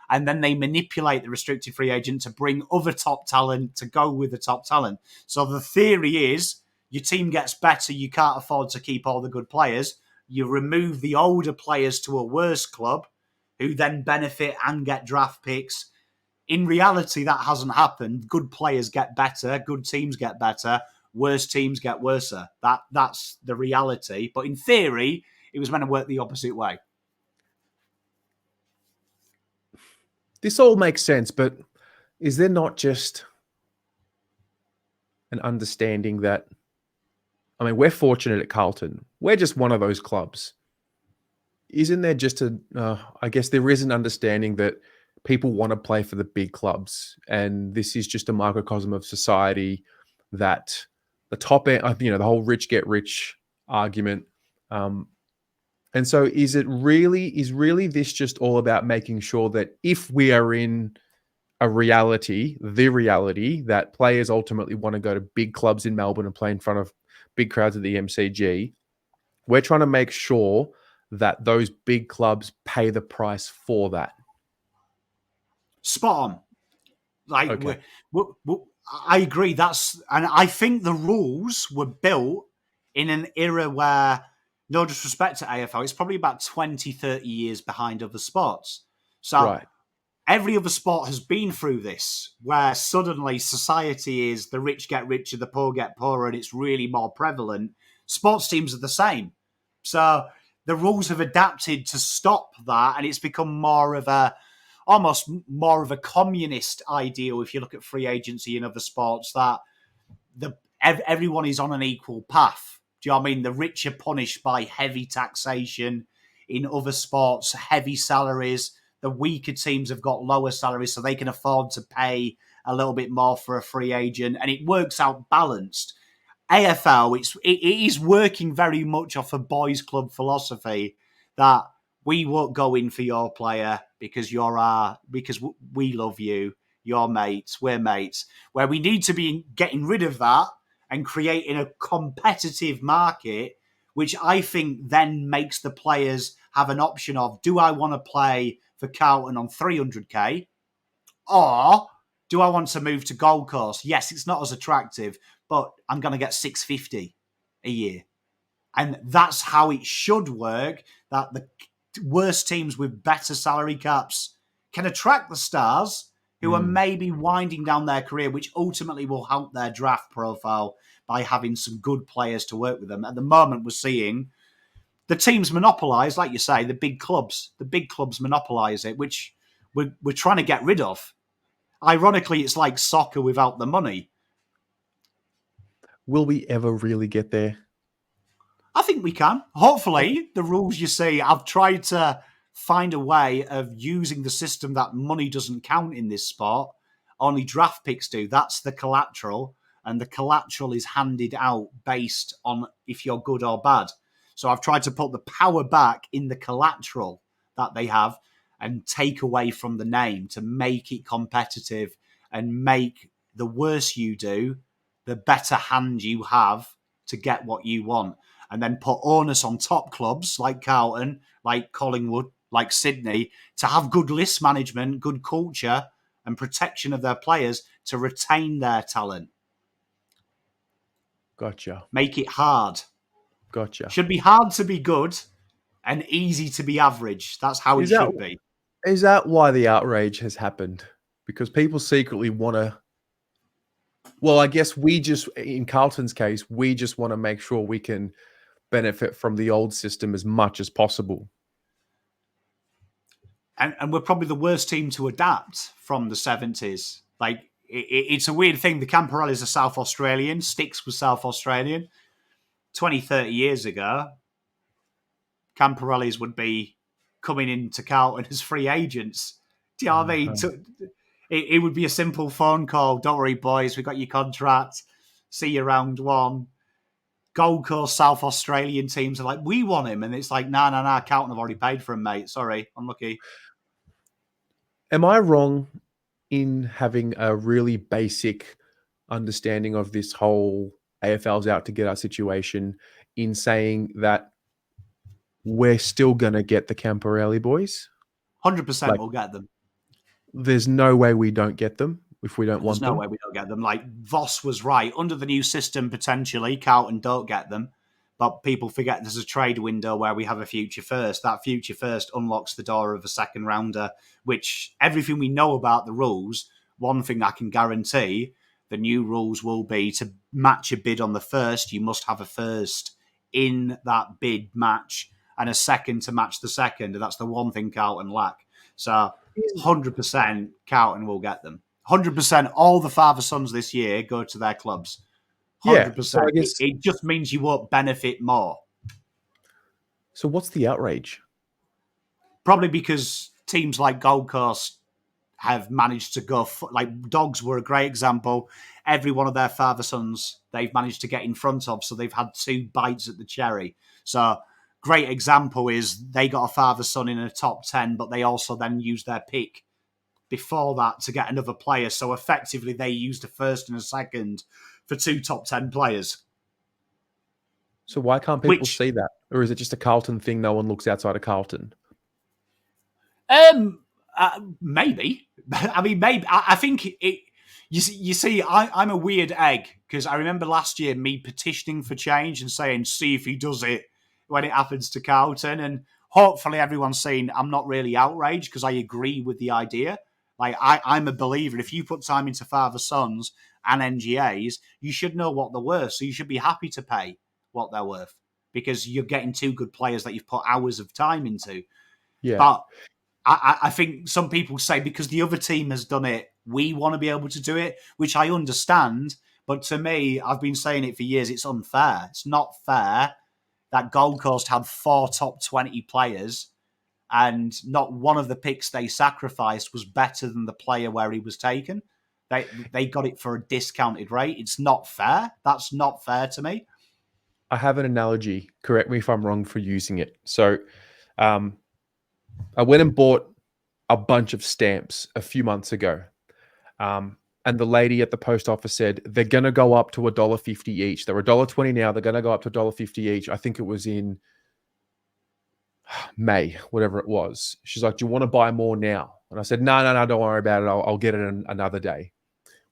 And then they manipulate the restricted free agent to bring other top talent to go with the top talent. So the theory is your team gets better. You can't afford to keep all the good players. You remove the older players to a worse club who then benefit and get draft picks. In reality, that hasn't happened. Good players get better. Good teams get better. Worse teams get worse. That's the reality. But in theory, it was meant to work the opposite way. This all makes sense, but is there not just an understanding that, I mean, we're fortunate at Carlton. We're just one of those clubs. Isn't there just I guess there is an understanding that people want to play for the big clubs, and this is just a microcosm of society that the top end, the whole rich get rich argument. And so is really this just all about making sure that if we are in the reality that players ultimately want to go to big clubs in Melbourne and play in front of big crowds at the MCG, we're trying to make sure that those big clubs pay the price for that? Spot on. Like, okay. I agree. And I think the rules were built in an era where, no disrespect to AFL, it's probably about 20, 30 years behind other sports. So Right. Every other sport has been through this, where suddenly society is the rich get richer, the poor get poorer, and it's really more prevalent. Sports teams are the same. So the rules have adapted to stop that, and it's become almost more of a communist ideal if you look at free agency in other sports, that everyone is on an equal path. Do you know what I mean? The rich are punished by heavy taxation. In other sports, heavy salaries. The weaker teams have got lower salaries, so they can afford to pay a little bit more for a free agent, and it works out balanced. AFL, it is working very much off a boys' club philosophy that we won't go in for your player because because we love you, you're mates, we're mates. Where we need to be getting rid of that and creating a competitive market, which I think then makes the players have an option of, do I want to play for Carlton on 300k, or do I want to move to Gold Coast? Yes, it's not as attractive, but I'm going to get 650 a year. And that's how it should work, that the worst teams with better salary caps can attract the stars who are maybe winding down their career, which ultimately will help their draft profile by having some good players to work with them. At the moment, we're seeing the teams monopolise, like you say, the big clubs. The big clubs monopolise it, which we're trying to get rid of. Ironically, it's like soccer without the money. Will we ever really get there? I think we can. Hopefully, the rules you see, I've tried to find a way of using the system that money doesn't count in this sport. Only draft picks do. That's the collateral. And the collateral is handed out based on if you're good or bad. So I've tried to put the power back in the collateral that they have and take away from the name to make it competitive and make the worse you do, the better hand you have to get what you want. And then put onus on top clubs like Carlton, like Collingwood, like Sydney, to have good list management, good culture and protection of their players to retain their talent. Gotcha. Make it hard. Gotcha. Should be hard to be good and easy to be average. That's how it should be. Is that why the outrage has happened? Because people secretly want to... Well, I guess in Carlton's case, we just want to make sure we can benefit from the old system as much as possible. And we're probably the worst team to adapt from the 70s. Like, it's a weird thing. The Camporellis are South Australian. Sticks was South Australian. 20, 30 years ago, Camporellis would be coming into Carlton as free agents. Do you know what I mean? It would be a simple phone call. Don't worry, boys. We got your contract. See you round one. Gold Coast South Australian teams are like, we want him. And it's like, nah, Carlton have already paid for him, mate. Sorry, unlucky. Am I wrong in having a really basic understanding of this whole AFL's out to get our situation in saying that we're still going to get the Camporelli boys? 100% we'll get them. There's no way we don't get them if we don't want them. There's no way we don't get them. Like, Voss was right. Under the new system, potentially, Carlton don't get them. But people forget there's a trade window where we have a future first. That future first unlocks the door of a second rounder, which everything we know about the rules, one thing I can guarantee, the new rules will be to match a bid on the first, you must have a first in that bid match and a second to match the second. And that's the one thing Carlton lack. So 100% Carlton will get them. 100% all the father-sons this year go to their clubs. 100%. Yeah, so I guess, it just means you won't benefit more. So what's the outrage? Probably because teams like Gold Coast have managed to go... Like, Dogs were a great example. Every one of their father-sons they've managed to get in front of, so they've had 2 bites at the cherry. So, great example is they got a father-son in a top 10, but they also then used their pick before that to get another player. So, effectively, they used a first and a second for 2 top 10 players. So why can't people see that? Or is it just a Carlton thing? No one looks outside of Carlton? Maybe. I mean, maybe. I think it... You see, I'm a weird egg, because I remember last year me petitioning for change and saying, see if he does it when it happens to Carlton. And hopefully everyone's saying I'm not really outraged, because I agree with the idea. Like, I'm a believer. If you put time into father-sons and NGAs, you should know what they're worth. So you should be happy to pay what they're worth, because you're getting 2 good players that you've put hours of time into. Yeah. But I think some people say because the other team has done it, we want to be able to do it, which I understand. But to me, I've been saying it for years, it's unfair. It's not fair that Gold Coast had 4 top 20 players and not one of the picks they sacrificed was better than the player where he was taken. They got it for a discounted rate. It's not fair. That's not fair to me. I have an analogy. Correct me if I'm wrong for using it. So I went and bought a bunch of stamps a few months ago. And the lady at the post office said, they're going to go up to $1.50 each. They're $1.20 now. They're going to go up to $1.50 each. I think it was in May, whatever it was. She's like, do you want to buy more now? And I said, no, don't worry about it. I'll get it another day.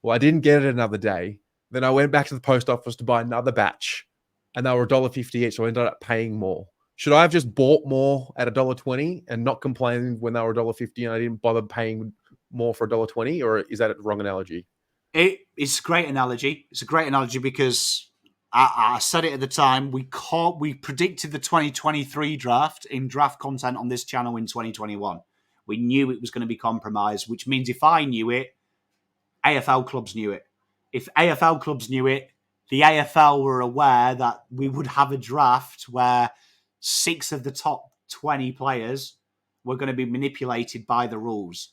Well, I didn't get it another day. Then I went back to the post office to buy another batch, and they were $1.50 each. So I ended up paying more. Should I have just bought more at $1.20 and not complained when they were $1.50 and I didn't bother paying more for $1.20, or is that a wrong analogy? It's a great analogy. It's a great analogy because I said it at the time. We predicted the 2023 draft in draft content on this channel in 2021. We knew it was going to be compromised, which means if I knew it, AFL clubs knew it. If AFL clubs knew it, the AFL were aware that we would have a draft where 6 of the top 20 players were going to be manipulated by the rules.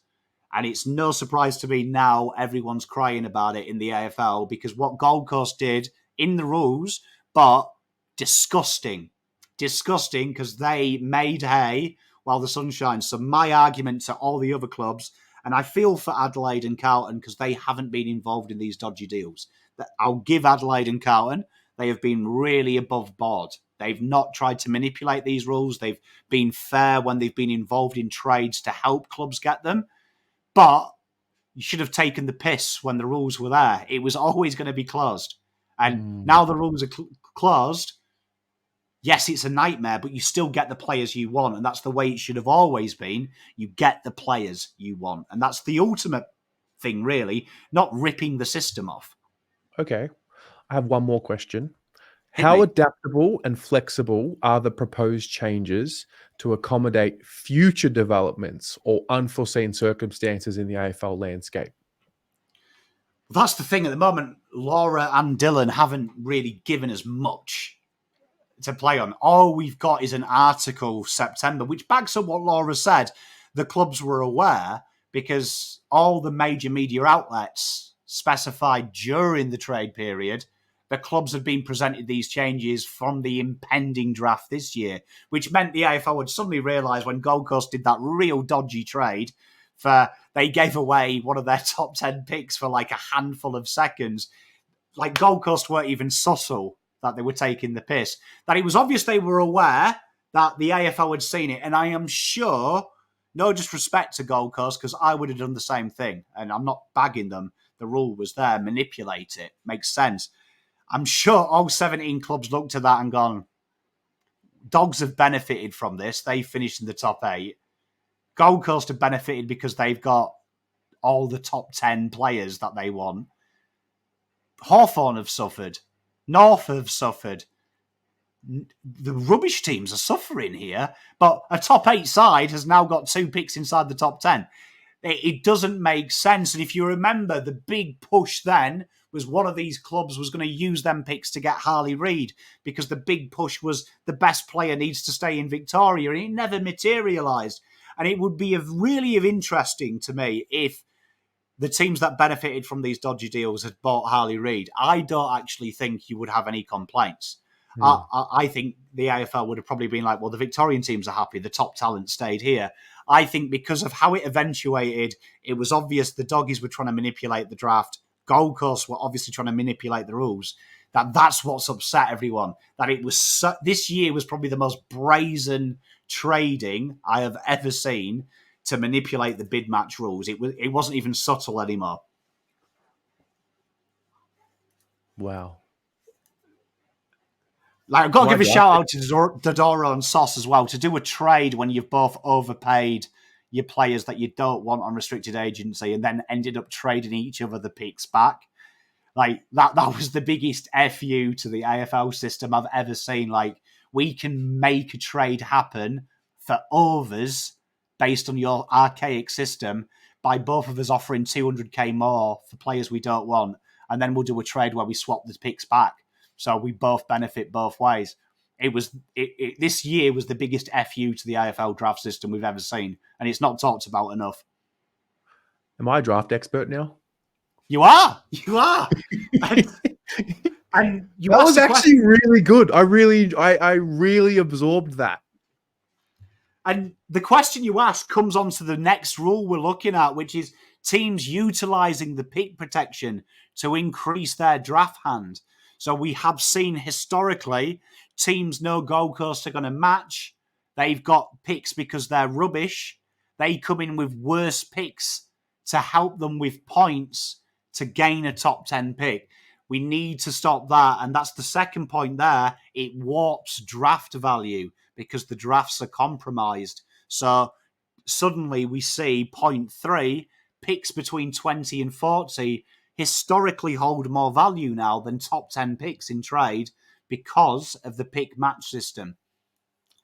And it's no surprise to me now everyone's crying about it in the AFL, because what Gold Coast did in the rules, but disgusting because they made hay while the sun shines. So my argument to all the other clubs, and I feel for Adelaide and Carlton because they haven't been involved in these dodgy deals. I'll give Adelaide and Carlton, they have been really above board. They've not tried to manipulate these rules. They've been fair when they've been involved in trades to help clubs get them. But you should have taken the piss when the rules were there. It was always going to be closed. And now the rules are closed. Yes, it's a nightmare, but you still get the players you want. And that's the way it should have always been. You get the players you want. And that's the ultimate thing, really, not ripping the system off. Okay. I have one more question. How adaptable and flexible are the proposed changes to accommodate future developments or unforeseen circumstances in the AFL landscape? That's the thing at the moment. Laura and Dylan haven't really given us much to play on. All we've got is an article September, which backs up what Laura said. The clubs were aware because all the major media outlets specified during the trade period the clubs had been presented these changes from the impending draft this year, which meant the AFL would suddenly realise when Gold Coast did that real dodgy trade they gave away one of their top 10 picks for like a handful of seconds. Like Gold Coast weren't even subtle that they were taking the piss. That it was obvious they were aware that the AFL had seen it. And I am sure, no disrespect to Gold Coast, because I would have done the same thing. And I'm not bagging them. The rule was there. Manipulate it. Makes sense. I'm sure all 17 clubs looked at that and gone, Dogs have benefited from this. They finished in the top 8. Gold Coast have benefited because they've got all the top 10 players that they want. Hawthorn have suffered. North have suffered. The rubbish teams are suffering here, but a top 8 side has now got 2 picks inside the top 10. It doesn't make sense. And if you remember, the big push then was one of these clubs was going to use them picks to get Harley Reid, because the big push was the best player needs to stay in Victoria, and it never materialised. And it would be really interesting to me if the teams that benefited from these dodgy deals had bought Harley Reid. I don't actually think you would have any complaints. I think the AFL would have probably been like, well, the Victorian teams are happy. The top talent stayed here. I think because of how it eventuated, it was obvious the doggies were trying to manipulate the draft. Gold Coast were obviously trying to manipulate the rules. That's what's upset everyone. That it was this year was probably the most brazen trading I have ever seen to manipulate the bid match rules. It wasn't even subtle anymore. Wow. Like, I've got to give a shout out to Dodoro and Sauce as well. To do a trade when you've both overpaid your players that you don't want on restricted agency and then ended up trading each other the picks back. Like, that was the biggest FU to the AFL system I've ever seen. Like, we can make a trade happen for overs based on your archaic system by both of us offering 200k more for players we don't want. And then we'll do a trade where we swap the picks back. So we both benefit both ways. This year was the biggest FU to the AFL draft system we've ever seen. And it's not talked about enough. Am I a draft expert now? You are. And you that was actually really good. I really absorbed that. And the question you asked comes on to the next rule we're looking at, which is teams utilising the pick protection to increase their draft hand. So we have seen historically teams know Gold Coast are going to match. They've got picks because they're rubbish. They come in with worse picks to help them with points to gain a top 10 pick. We need to stop that. And that's the second point there. It warps draft value because the drafts are compromised. So suddenly we see point 3, picks between 20 and 40 historically hold more value now than top 10 picks in trade because of the pick match system.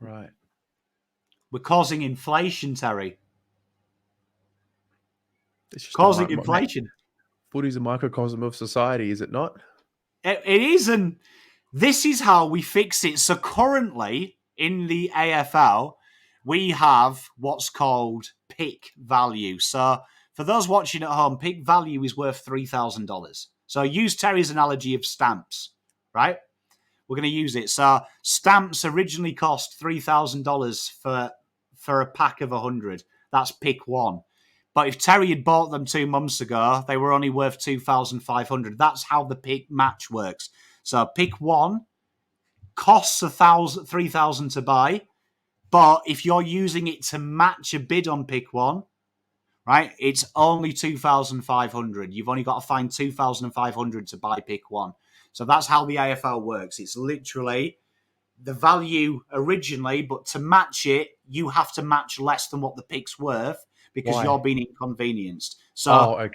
Right. We're causing inflation, Terry. It's just causing inflation. Footy's a microcosm of society, is it not? It is, and this is how we fix it. So currently in the AFL, we have what's called pick value. So for those watching at home, pick value is worth $3,000. So use Terry's analogy of stamps, right? We're going to use it. So stamps originally cost $3,000 for a pack of 100. That's pick 1. But if Terry had bought them 2 months ago, they were only worth $2,500. That's how the pick match works. So pick 1 costs $3,000 to buy, but if you're using it to match a bid on pick 1, right, it's only $2,500. You've only got to find $2,500 to buy pick 1. So that's how the AFL works. It's literally the value originally, but to match it, you have to match less than what the pick's worth because you're being inconvenienced. So,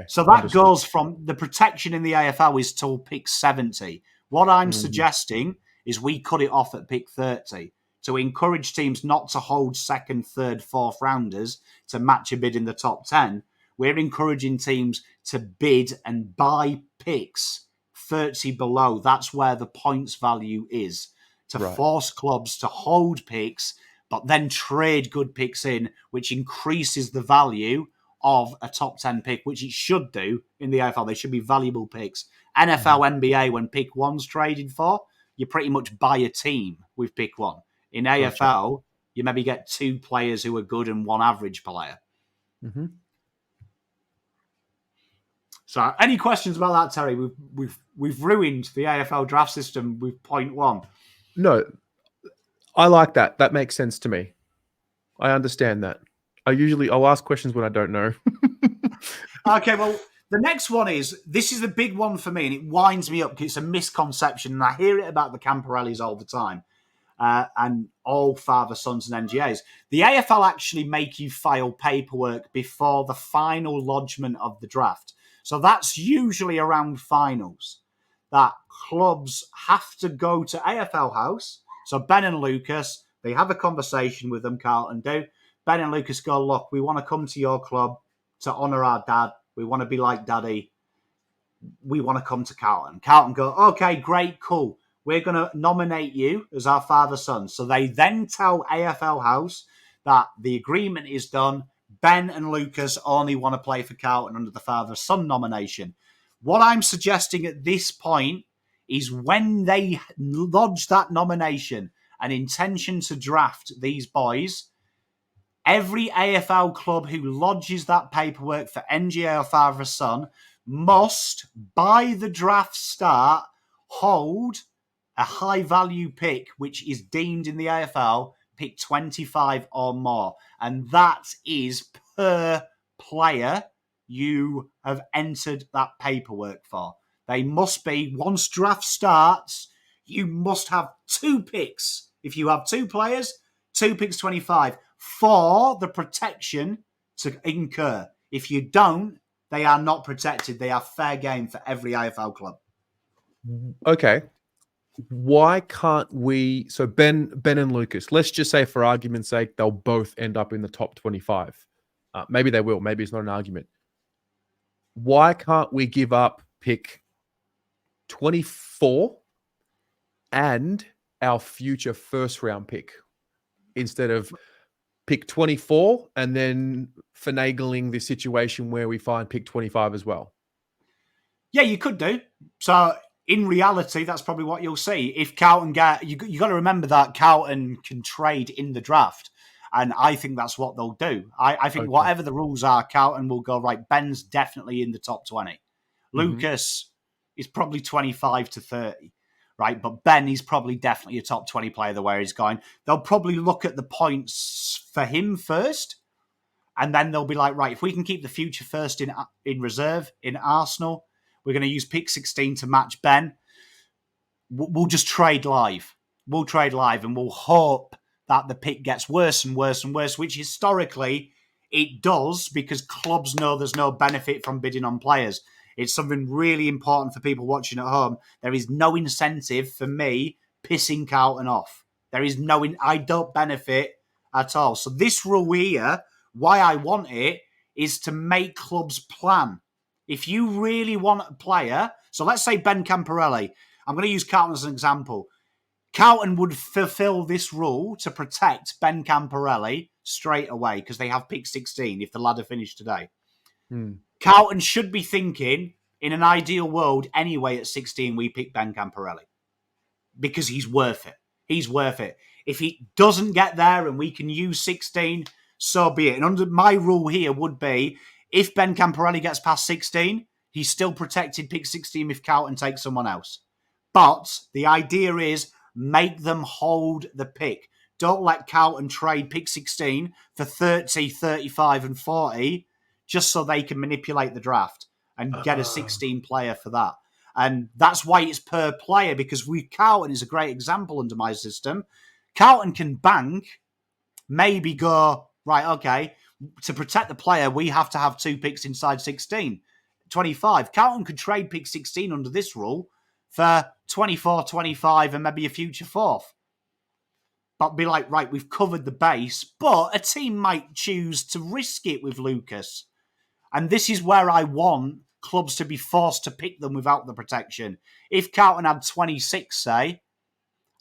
So that goes from the protection in the AFL is till pick 70. What I'm suggesting is we cut it off at pick 30 to encourage teams not to hold second, third, fourth rounders to match a bid in the top 10. We're encouraging teams to bid and buy picks 30 below. That's where the points value is, to force clubs to hold picks, but then trade good picks in, which increases the value of a top 10 pick, which it should do in the AFL. They should be valuable picks. NFL, NBA, when pick one's traded for, you pretty much buy a team with pick one. In AFL, you maybe get 2 players who are good and 1 average player. Mm-hmm. So, any questions about that, Terry? We've ruined the AFL draft system with point 1. No, I like that. That makes sense to me. I understand that. I'll ask questions when I don't know. Okay, well, the next one this is the big one for me, and it winds me up because it's a misconception, and I hear it about the Camporellis all the time, and all father, sons, and NGAs. The AFL actually make you file paperwork before the final lodgement of the draft. So that's usually around finals, that clubs have to go to AFL House. So Ben and Lucas, they have a conversation with them, Carlton do. Ben and Lucas go, look, we want to come to your club to honour our dad. We want to be like Daddy. We want to come to Carlton. Carlton go, okay, great, cool. We're going to nominate you as our father-son. So they then tell AFL House that the agreement is done. Ben and Lucas only want to play for Carlton under the father-son nomination. What I'm suggesting at this point is when they lodge that nomination, an intention to draft these boys, every AFL club who lodges that paperwork for NGA or father-son must, by the draft start, hold a high-value pick, which is deemed in the AFL pick 25 or more. And that is per player you have entered that paperwork for. They must be, once draft starts, you must have 2 picks. If you have 2 players, 2 picks 25 for the protection to incur. If you don't, they are not protected. They are fair game for every AFL club. Okay. Why can't we... So Ben and Lucas, let's just say for argument's sake, they'll both end up in the top 25. Maybe they will. Maybe it's not an argument. Why can't we give up pick 24 and our future first round pick instead of pick 24 and then finagling the situation where we find pick 25 as well? Yeah, you could do. So in reality, that's probably what you'll see. If Carlton you got to remember that Carlton can trade in the draft. And I think that's what they'll do. I think whatever the rules are, Carlton will go, right, Ben's definitely in the top 20. Mm-hmm. Lucas is probably 25 to 30, right? But Ben is probably definitely a top 20 player the way he's going. They'll probably look at the points for him first. And then they'll be like, right, if we can keep the future first in reserve in Arsenal, we're going to use pick 16 to match Ben. We'll just trade live. We'll trade live and we'll hope that the pick gets worse and worse and worse, which historically it does because clubs know there's no benefit from bidding on players. It's something really important for people watching at home. There is no incentive for me pissing Carlton off. I don't benefit at all. So this rule here, why I want it, is to make clubs plan. If you really want a player, so let's say Ben Camporelli, I'm going to use Carlton as an example. Carlton would fulfill this rule to protect Ben Camporelli straight away because they have pick 16 if the ladder finished today. Carlton should be thinking, in an ideal world, anyway, at 16, we pick Ben Camporelli because he's worth it. He's worth it. If he doesn't get there and we can use 16, so be it. And under my rule here would be, if Ben Camporelli gets past 16, he's still protected pick 16 if Carlton takes someone else. But the idea is, make them hold the pick. Don't let Carlton trade pick 16 for 30, 35 and 40 just so they can manipulate the draft and get a 16 player for that. And that's why it's per player, because Carlton is a great example under my system. Carlton can bank, maybe go, right, okay, to protect the player, we have to have 2 picks inside 16. 25. Carlton could trade pick 16 under this rule for 24, 25, and maybe a future 4th. But be like, right, we've covered the base, but a team might choose to risk it with Lucas. And this is where I want clubs to be forced to pick them without the protection. If Carlton had 26, say,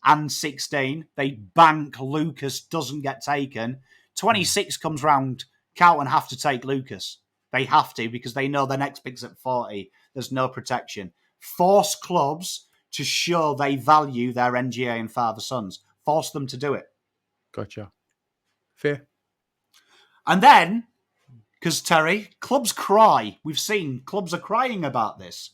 and 16, they bank Lucas doesn't get taken. 26 comes round, Carlton have to take Lucas. They have to because they know their next pick's at 40. There's no protection. Force clubs to show they value their NGA and father sons. Force them to do it. Gotcha. Fair. And then, because Terry, clubs cry. We've seen clubs are crying about this.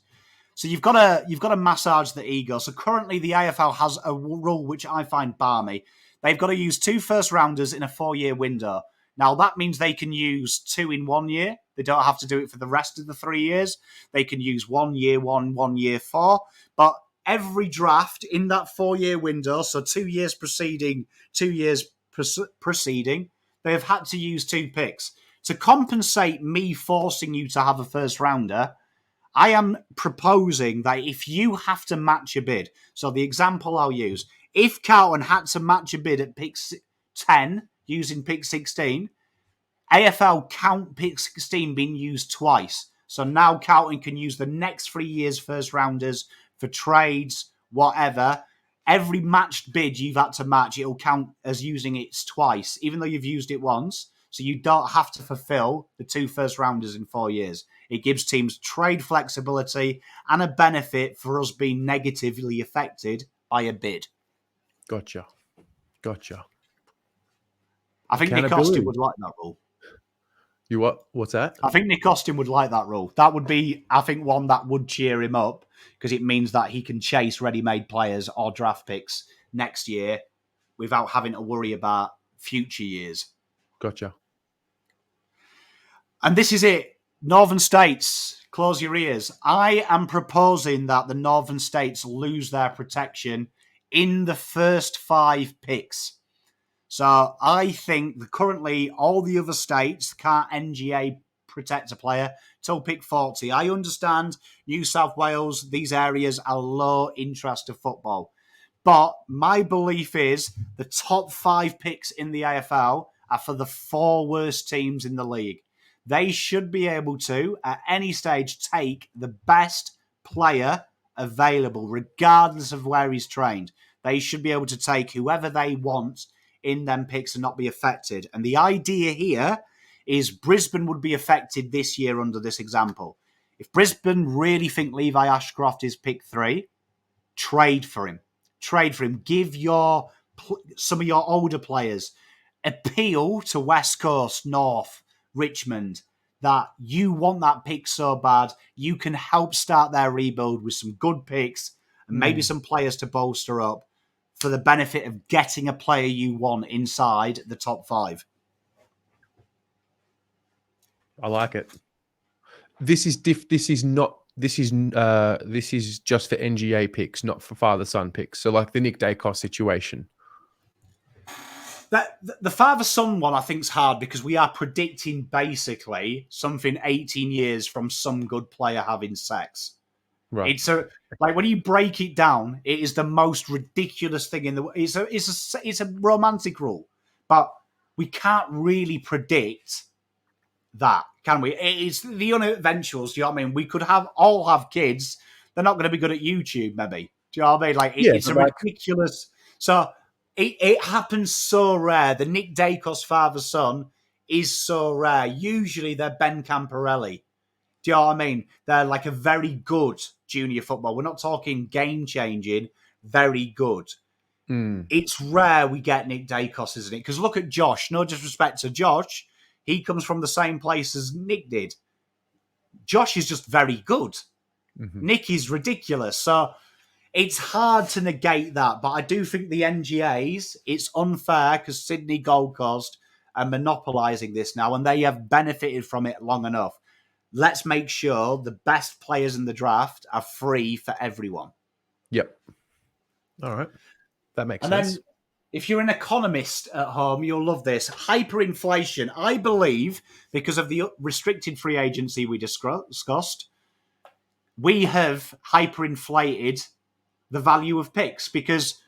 So you've got to massage the ego. So currently the AFL has a rule which I find balmy. They've got to use 2 first-rounders in a 4-year window. Now, that means they can use 2 in 1 year. They don't have to do it for the rest of the 3 years. They can use 1 year 1, 1 year 4. But every draft in that 4-year window, so 2 years preceding, 2 years preceding, they have had to use 2 picks. To compensate me forcing you to have a first-rounder, I am proposing that if you have to match a bid, so the example I'll use, if Carlton had to match a bid at pick 10 using pick 16, AFL count pick 16 being used twice. So now Carlton can use the next 3 years first rounders for trades, whatever. Every matched bid you've had to match, it'll count as using it twice, even though you've used it once. So you don't have to fulfill the 2 first rounders in 4 years. It gives teams trade flexibility and a benefit for us being negatively affected by a bid. Gotcha. I think Nick Austin would like that rule. You what? What's that? I think Nick Austin would like that rule. That would be, I think, one that would cheer him up because it means that he can chase ready-made players or draft picks next year without having to worry about future years. Gotcha. And this is it. Northern States, close your ears. I am proposing that the Northern States lose their protection in the first 5 picks. So I think that currently all the other states can't NGA protect a player till pick 40. I understand New South Wales, these areas are low interest of football. But my belief is the top 5 picks in the AFL are for the 4 worst teams in the league. They should be able to, at any stage, take the best player available, regardless of where he's trained. They should be able to take whoever they want in them picks and not be affected. And the idea here is Brisbane would be affected this year under this example. If Brisbane really think Levi Ashcroft is pick 3, trade for him. Trade for him. Give some of your older players appeal to West Coast, North, Richmond, that you want that pick so bad, you can help start their rebuild with some good picks and maybe some players to bolster up for the benefit of getting a player you want inside the top 5. I like it. This is just for NGA picks, not for father-son picks. So like the Nick Dacos situation. The father-son one I think is hard because we are predicting basically something 18 years from some good player having sex. Right. It's like when you break it down, it is the most ridiculous thing in the world. It's a romantic rule, but we can't really predict that, can we? It's the uneventuals. Do you know what I mean? We could all have kids. They're not going to be good at YouTube, maybe. Do you know what I mean? Like it's a ridiculous. So it happens so rare. The Nick Dacos father-son is so rare. Usually they're Ben Camporelli. Do you know what I mean? They're like a very good junior football. We're not talking game-changing, very good. It's rare we get Nick Dacos, isn't it? Because look at Josh. No disrespect to Josh. He comes from the same place as Nick did. Josh is just very good. Mm-hmm. Nick is ridiculous. So it's hard to negate that. But I do think the NGAs, it's unfair because Sydney Gold Coast are monopolising this now and they have benefited from it long enough. Let's make sure the best players in the draft are free for everyone. Yep. All right. That makes sense. Then, if you're an economist at home, you'll love this. Hyperinflation. I believe, because of the restricted free agency we discussed, we have hyperinflated the value of picks because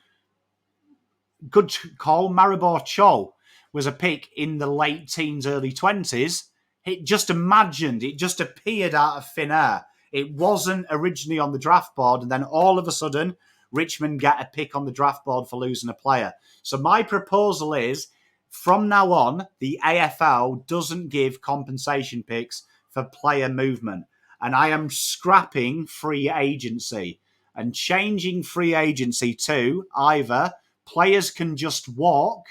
good call, Maribor Chol was a pick in the late teens, early 20s. It just appeared out of thin air. It wasn't originally on the draft board, and then all of a sudden, Richmond get a pick on the draft board for losing a player. So my proposal is, from now on, the AFL doesn't give compensation picks for player movement. And I am scrapping free agency and changing free agency to either players can just walk,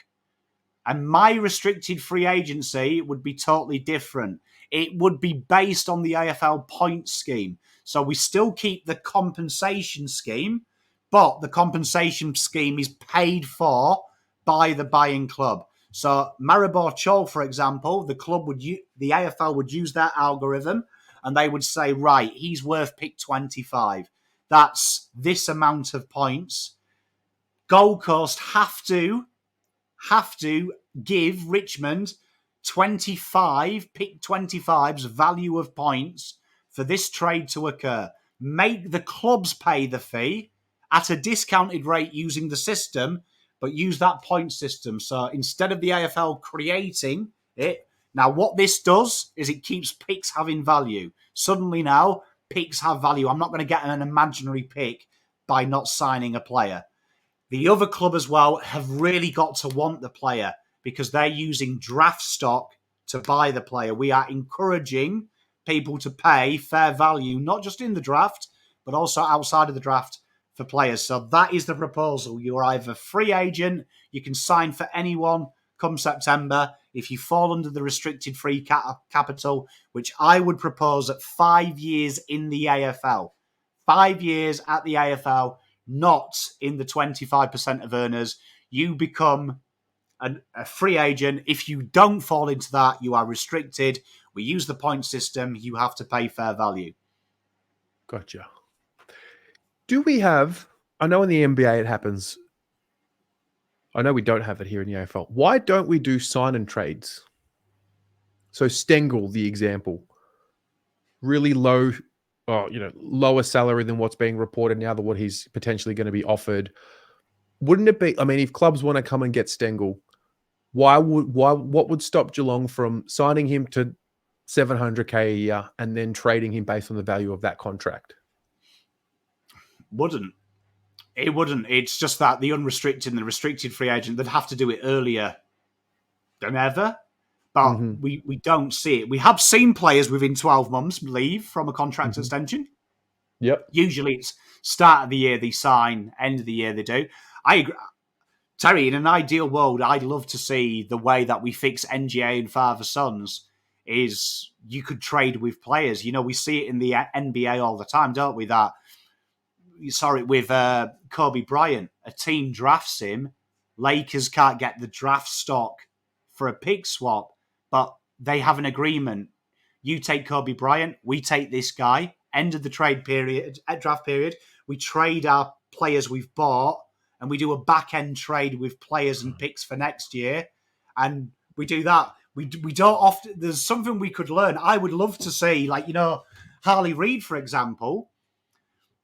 and my restricted free agency would be totally different. It would be based on the AFL point scheme. So we still keep the compensation scheme, but the compensation scheme is paid for by the buying club. So Maribor Chol, for example, the AFL would use that algorithm and they would say, right, he's worth pick 25. That's this amount of points. Gold Coast have to give Richmond 25, pick 25's value of points for this trade to occur. Make the clubs pay the fee at a discounted rate using the system, but use that point system. So instead of the AFL creating it, now what this does is it keeps picks having value. Suddenly now, picks have value. I'm not going to get an imaginary pick by not signing a player. The other club as well have really got to want the player because they're using draft stock to buy the player. We are encouraging people to pay fair value, not just in the draft, but also outside of the draft for players. So that is the proposal. You're either free agent, you can sign for anyone come September. If you fall under the restricted free capital, which I would propose at 5 years in the AFL, 5 years at the AFL, not in the 25% of earners, you become a free agent. If you don't fall into that, you are restricted. We use the point system. You have to pay fair value. Gotcha. Do we have, I know in the NBA it happens. I know we don't have it here in the AFL. Why don't we do sign and trades? So Stengel, the example, really low, lower salary than what's being reported now than what he's potentially going to be offered. Wouldn't it be, I mean, if clubs want to come and get Stengel, what would stop Geelong from signing him to $700K a year and then trading him based on the value of that contract? It wouldn't. It's just that the unrestricted and the restricted free agent, they'd have to do it earlier than ever. But we don't see it. We have seen players within 12 months leave from a contract extension. Yep. Usually it's start of the year they sign, end of the year they do. I agree. Terry, in an ideal world, I'd love to see the way that we fix NGA and father sons is you could trade with players. You know, we see it in the NBA all the time, don't we? That you saw it with Kobe Bryant. A team drafts him. Lakers can't get the draft stock for a pick swap, but they have an agreement. You take Kobe Bryant, we take this guy. End of the trade period, draft period. We trade our players we've bought, and we do a back-end trade with players and picks for next year. And we do that. We don't often... There's something we could learn. I would love to see, Harley Reid, for example.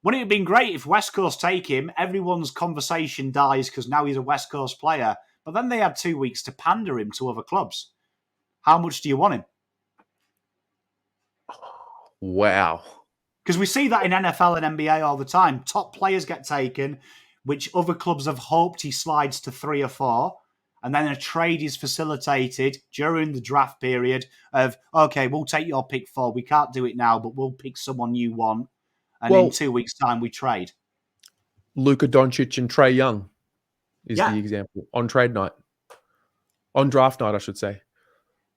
Wouldn't it have been great if West Coast take him, everyone's conversation dies because now he's a West Coast player, but then they had 2 weeks to pander him to other clubs. How much do you want him? Wow. Because we see that in NFL and NBA all the time. Top players get taken, which other clubs have hoped he slides to 3 or 4. And then a trade is facilitated during the draft period of, okay, we'll take your pick 4. We can't do it now, but we'll pick someone you want. And in 2 weeks' time, we trade. Luka Doncic and Trae Young is the example. On trade night. On draft night, I should say.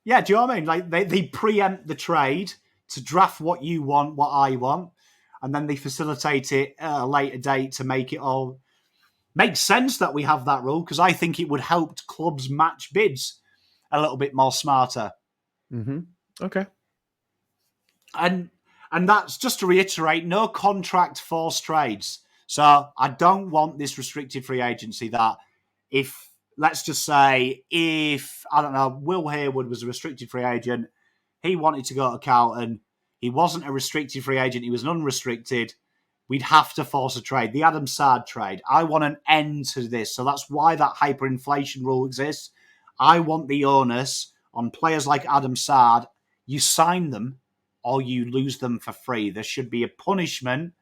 Yeah, do you know what I mean? Like they preempt the trade to draft what you want, what I want, and then they facilitate it at a later date to make it all make sense that we have that rule, because I think it would help clubs match bids a little bit more smarter. Okay. And that's just to reiterate, no contract forced trades. So I don't want this restricted free agency that if, let's just say, if, I don't know, Will Hayward was a restricted free agent, he wanted to go to Carlton, he wasn't a restricted free agent, he was an unrestricted, we'd have to force a trade. The Adam Sard trade. I want an end to this. So that's why that hyperinflation rule exists. I want the onus on players like Adam Sard. You sign them or you lose them for free. There should be a punishment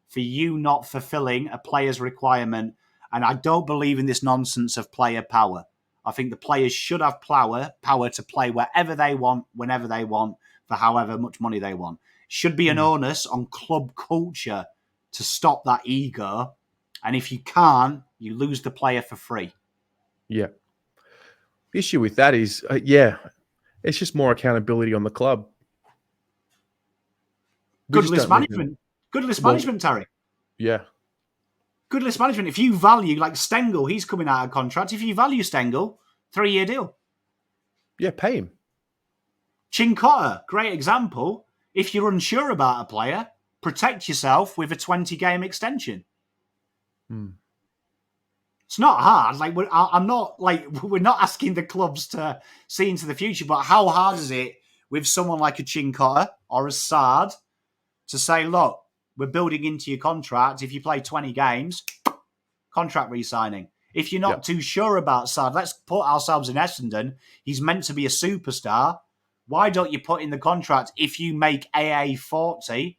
for you not fulfilling a player's requirement. And I don't believe in this nonsense of player power. I think the players should have power to play wherever they want, whenever they want, for however much money they want. Should be an onus on club culture to stop that ego. And if you can't, you lose the player for free. Yeah. The issue with that is, it's just more accountability on the club. Good list management. Good list management, Terry. Yeah. Good list management. If you value, like Stengel, he's coming out of contract. If you value Stengel, 3-year deal. Yeah, pay him. Chincotta, great example. If you're unsure about a player, protect yourself with a 20-game extension. It's not hard. Like we're not asking the clubs to see into the future, but how hard is it with someone like a Chincotta or a Sard to say, look, we're building into your contract. If you play 20 games, contract re-signing. If you're not too sure about Sard, let's put ourselves in Essendon. He's meant to be a superstar. Why don't you put in the contract, if you make AA 40,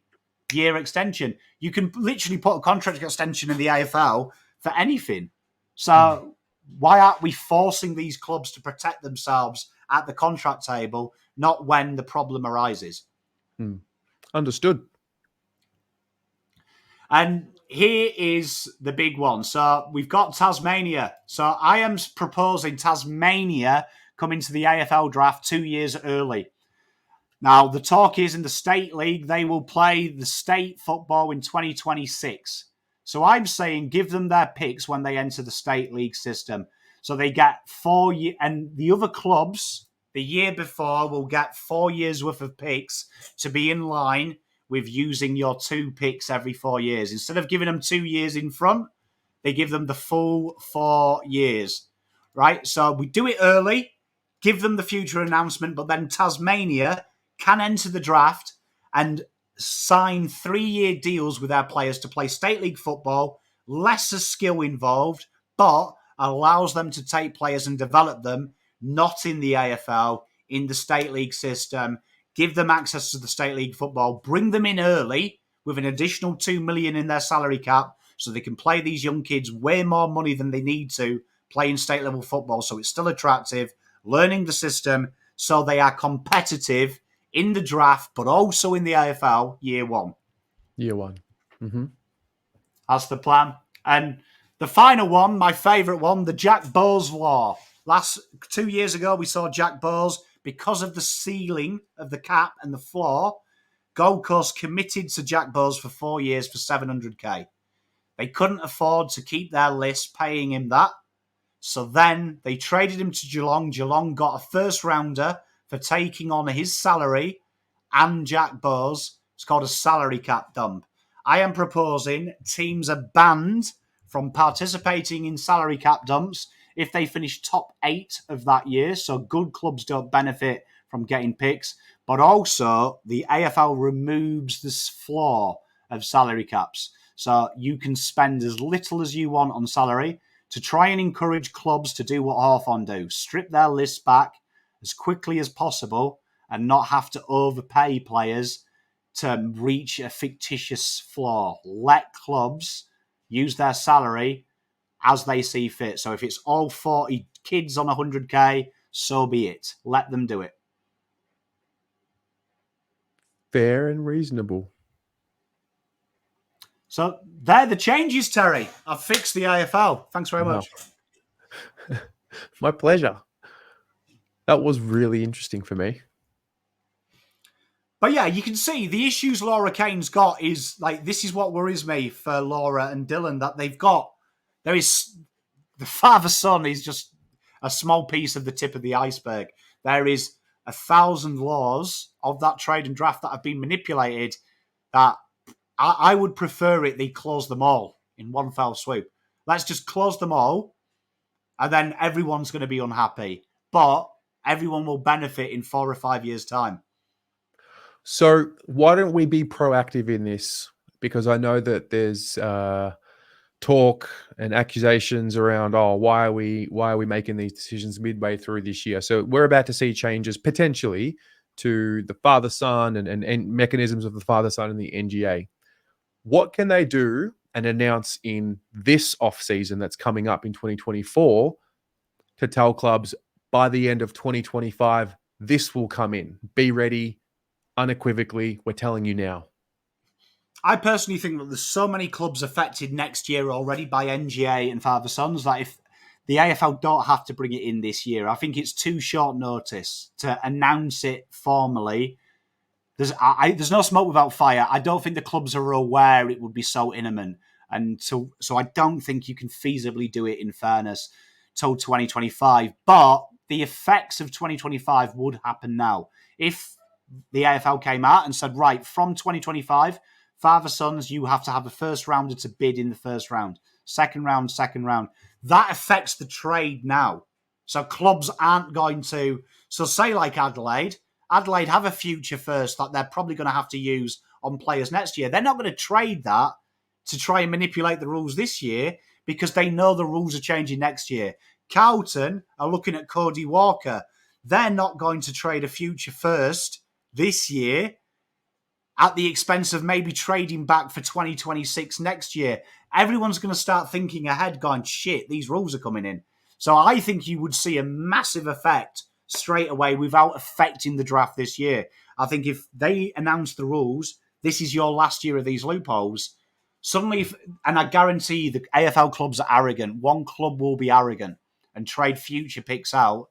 year extension? You can literally put a contract extension in the AFL for anything. So why aren't we forcing these clubs to protect themselves at the contract table, not when the problem arises? Understood. And here is the big one. So we've got Tasmania. So I am proposing Tasmania come into the AFL draft 2 years early. Now, the talk is in the State League, they will play the state football in 2026. So I'm saying give them their picks when they enter the State League system. So they get 4 years, and the other clubs the year before will get 4 years worth of picks to be in line with using your 2 picks every 4 years. Instead of giving them 2 years in front, they give them the full 4 years, right? So we do it early, give them the future announcement, but then Tasmania can enter the draft and sign 3-year deals with our players to play State League football, lesser skill involved, but allows them to take players and develop them, not in the AFL, in the State League system, give them access to the State League football, bring them in early with an additional $2 million in their salary cap so they can play these young kids way more money than they need to playing state level football, so it's still attractive, learning the system so they are competitive in the draft, but also in the AFL year one. Year one. Mm-hmm. That's the plan. And the final one, my favourite one, the Jack Bowes law. 2 years ago, we saw Jack Bowes, because of the ceiling of the cap and the floor, Gold Coast committed to Jack Bowes for 4 years for $700K. They couldn't afford to keep their list paying him that. So then they traded him to Geelong. Geelong got a first rounder for taking on his salary and Jack Bowes. It's called a salary cap dump. I am proposing teams are banned from participating in salary cap dumps if they finish top 8 of that year. So good clubs don't benefit from getting picks. But also the AFL removes this floor of salary caps. So you can spend as little as you want on salary to try and encourage clubs to do what Hawthorn do. Strip their lists back as quickly as possible and not have to overpay players to reach a fictitious floor. Let clubs use their salary as they see fit. So if it's all 40 kids on 100K, so be it. Let them do it. Fair and reasonable. So they're the changes, Terry. I've fixed the AFL. Thanks very much. My pleasure. That was really interesting for me. But yeah, you can see the issues Laura Kane's got is like, this is what worries me for Laura and Dylan, that there is the father-son is just a small piece of the tip of the iceberg. There is 1,000 laws of that trade and draft that have been manipulated that I would prefer they close them all in one fell swoop. Let's just close them all and then everyone's going to be unhappy. But everyone will benefit in 4 or 5 years' time. So why don't we be proactive in this? Because I know that there's talk and accusations around, why are we making these decisions midway through this year? So we're about to see changes potentially to the father-son and mechanisms of the father-son and the NGA. What can they do and announce in this off-season that's coming up in 2024 to tell clubs by the end of 2025, this will come in? Be ready. unequivocally, we're telling you now. I personally think that there's so many clubs affected next year already by NGA and Father Sons that if the AFL don't have to bring it in this year, I think it's too short notice to announce it formally. There's no smoke without fire. I don't think the clubs are aware it would be so imminent. And so I don't think you can feasibly do it in fairness till 2025. But the effects of 2025 would happen now. If the AFL came out and said, right, from 2025, Father Sons, you have to have a first rounder to bid in the first round. Second round. That affects the trade now. So clubs aren't going to... So say like Adelaide have a future first that they're probably going to have to use on players next year. They're not going to trade that to try and manipulate the rules this year because they know the rules are changing next year. Carlton are looking at Cody Walker. They're not going to trade a future first this year at the expense of maybe trading back for 2026 next year. Everyone's going to start thinking ahead, going, shit, these rules are coming in. So I think you would see a massive effect straight away without affecting the draft this year. I think if they announce the rules, this is your last year of these loopholes, suddenly, and I guarantee the AFL clubs are arrogant. One club will be arrogant and trade future picks out,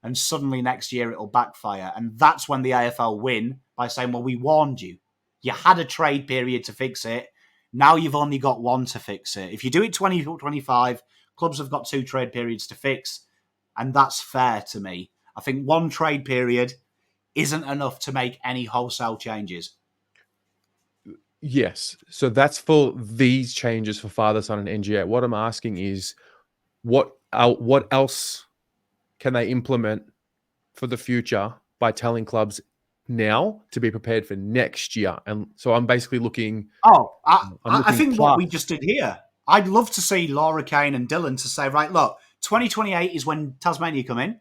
and suddenly next year it'll backfire. And that's when the AFL win by saying, well, we warned you. You had a trade period to fix it. Now you've only got one to fix it. If you do it 2025, clubs have got 2 trade periods to fix, and that's fair to me. I think 1 trade period isn't enough to make any wholesale changes. Yes. So that's for these changes for Father, Son, and NGA. What I'm asking is, what else can they implement for the future by telling clubs now to be prepared for next year? And so I'm basically looking... I think what we just did here, I'd love to see Laura Kane and Dylan to say, right, look, 2028 is when Tasmania come in.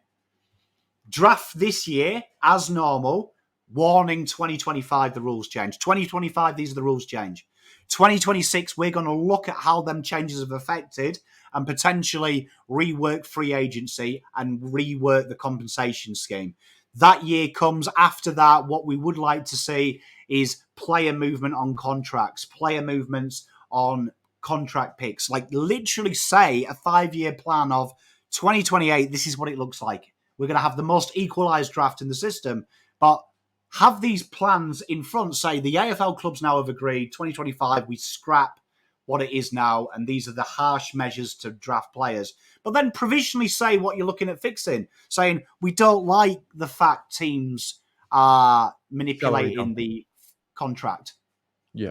Draft this year as normal. Warning, 2025, the rules change. 2025, these are the rules change. 2026, we're going to look at how them changes have affected and potentially rework free agency and rework the compensation scheme. That year comes after that. What we would like to see is player movement on contracts, player movements on contract picks. Like literally say a 5-year plan of 2028, this is what it looks like. We're going to have the most equalised draft in the system, but have these plans in front. Say the AFL clubs now have agreed 2025, we scrap what it is now, and these are the harsh measures to draft players. But then provisionally say what you're looking at fixing, saying we don't like the fact teams are manipulating the contract. Yeah.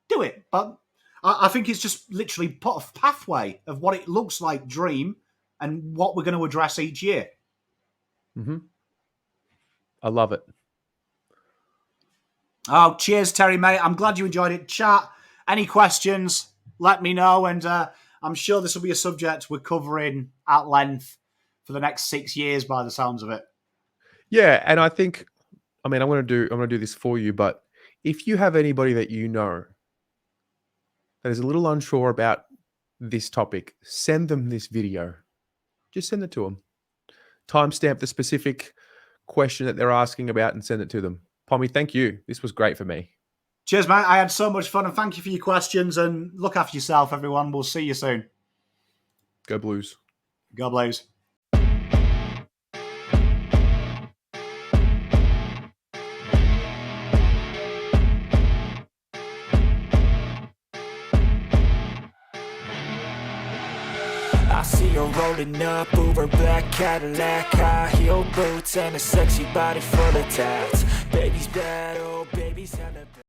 Do it. But I think it's just literally put a pathway of what it looks like, dream, and what we're going to address each year. Mm-hmm. I love it. Oh, cheers, Terry, mate. I'm glad you enjoyed it. Chat, any questions, let me know. And I'm sure this will be a subject we're covering at length for the next 6 years by the sounds of it. Yeah, and I think, I'm going to do this for you, but if you have anybody that you know that is a little unsure about this topic, send them this video. Just send it to them. Timestamp the specific question that they're asking about and send it to them. Pommy, thank you. This was great for me. Cheers, mate. I had so much fun, and thank you for your questions, and look after yourself, everyone. We'll see you soon. Go Blues. Go Blues. I see her rolling up over black Cadillac, high heel boots and a sexy body full of tats. Baby's bad, oh baby's hella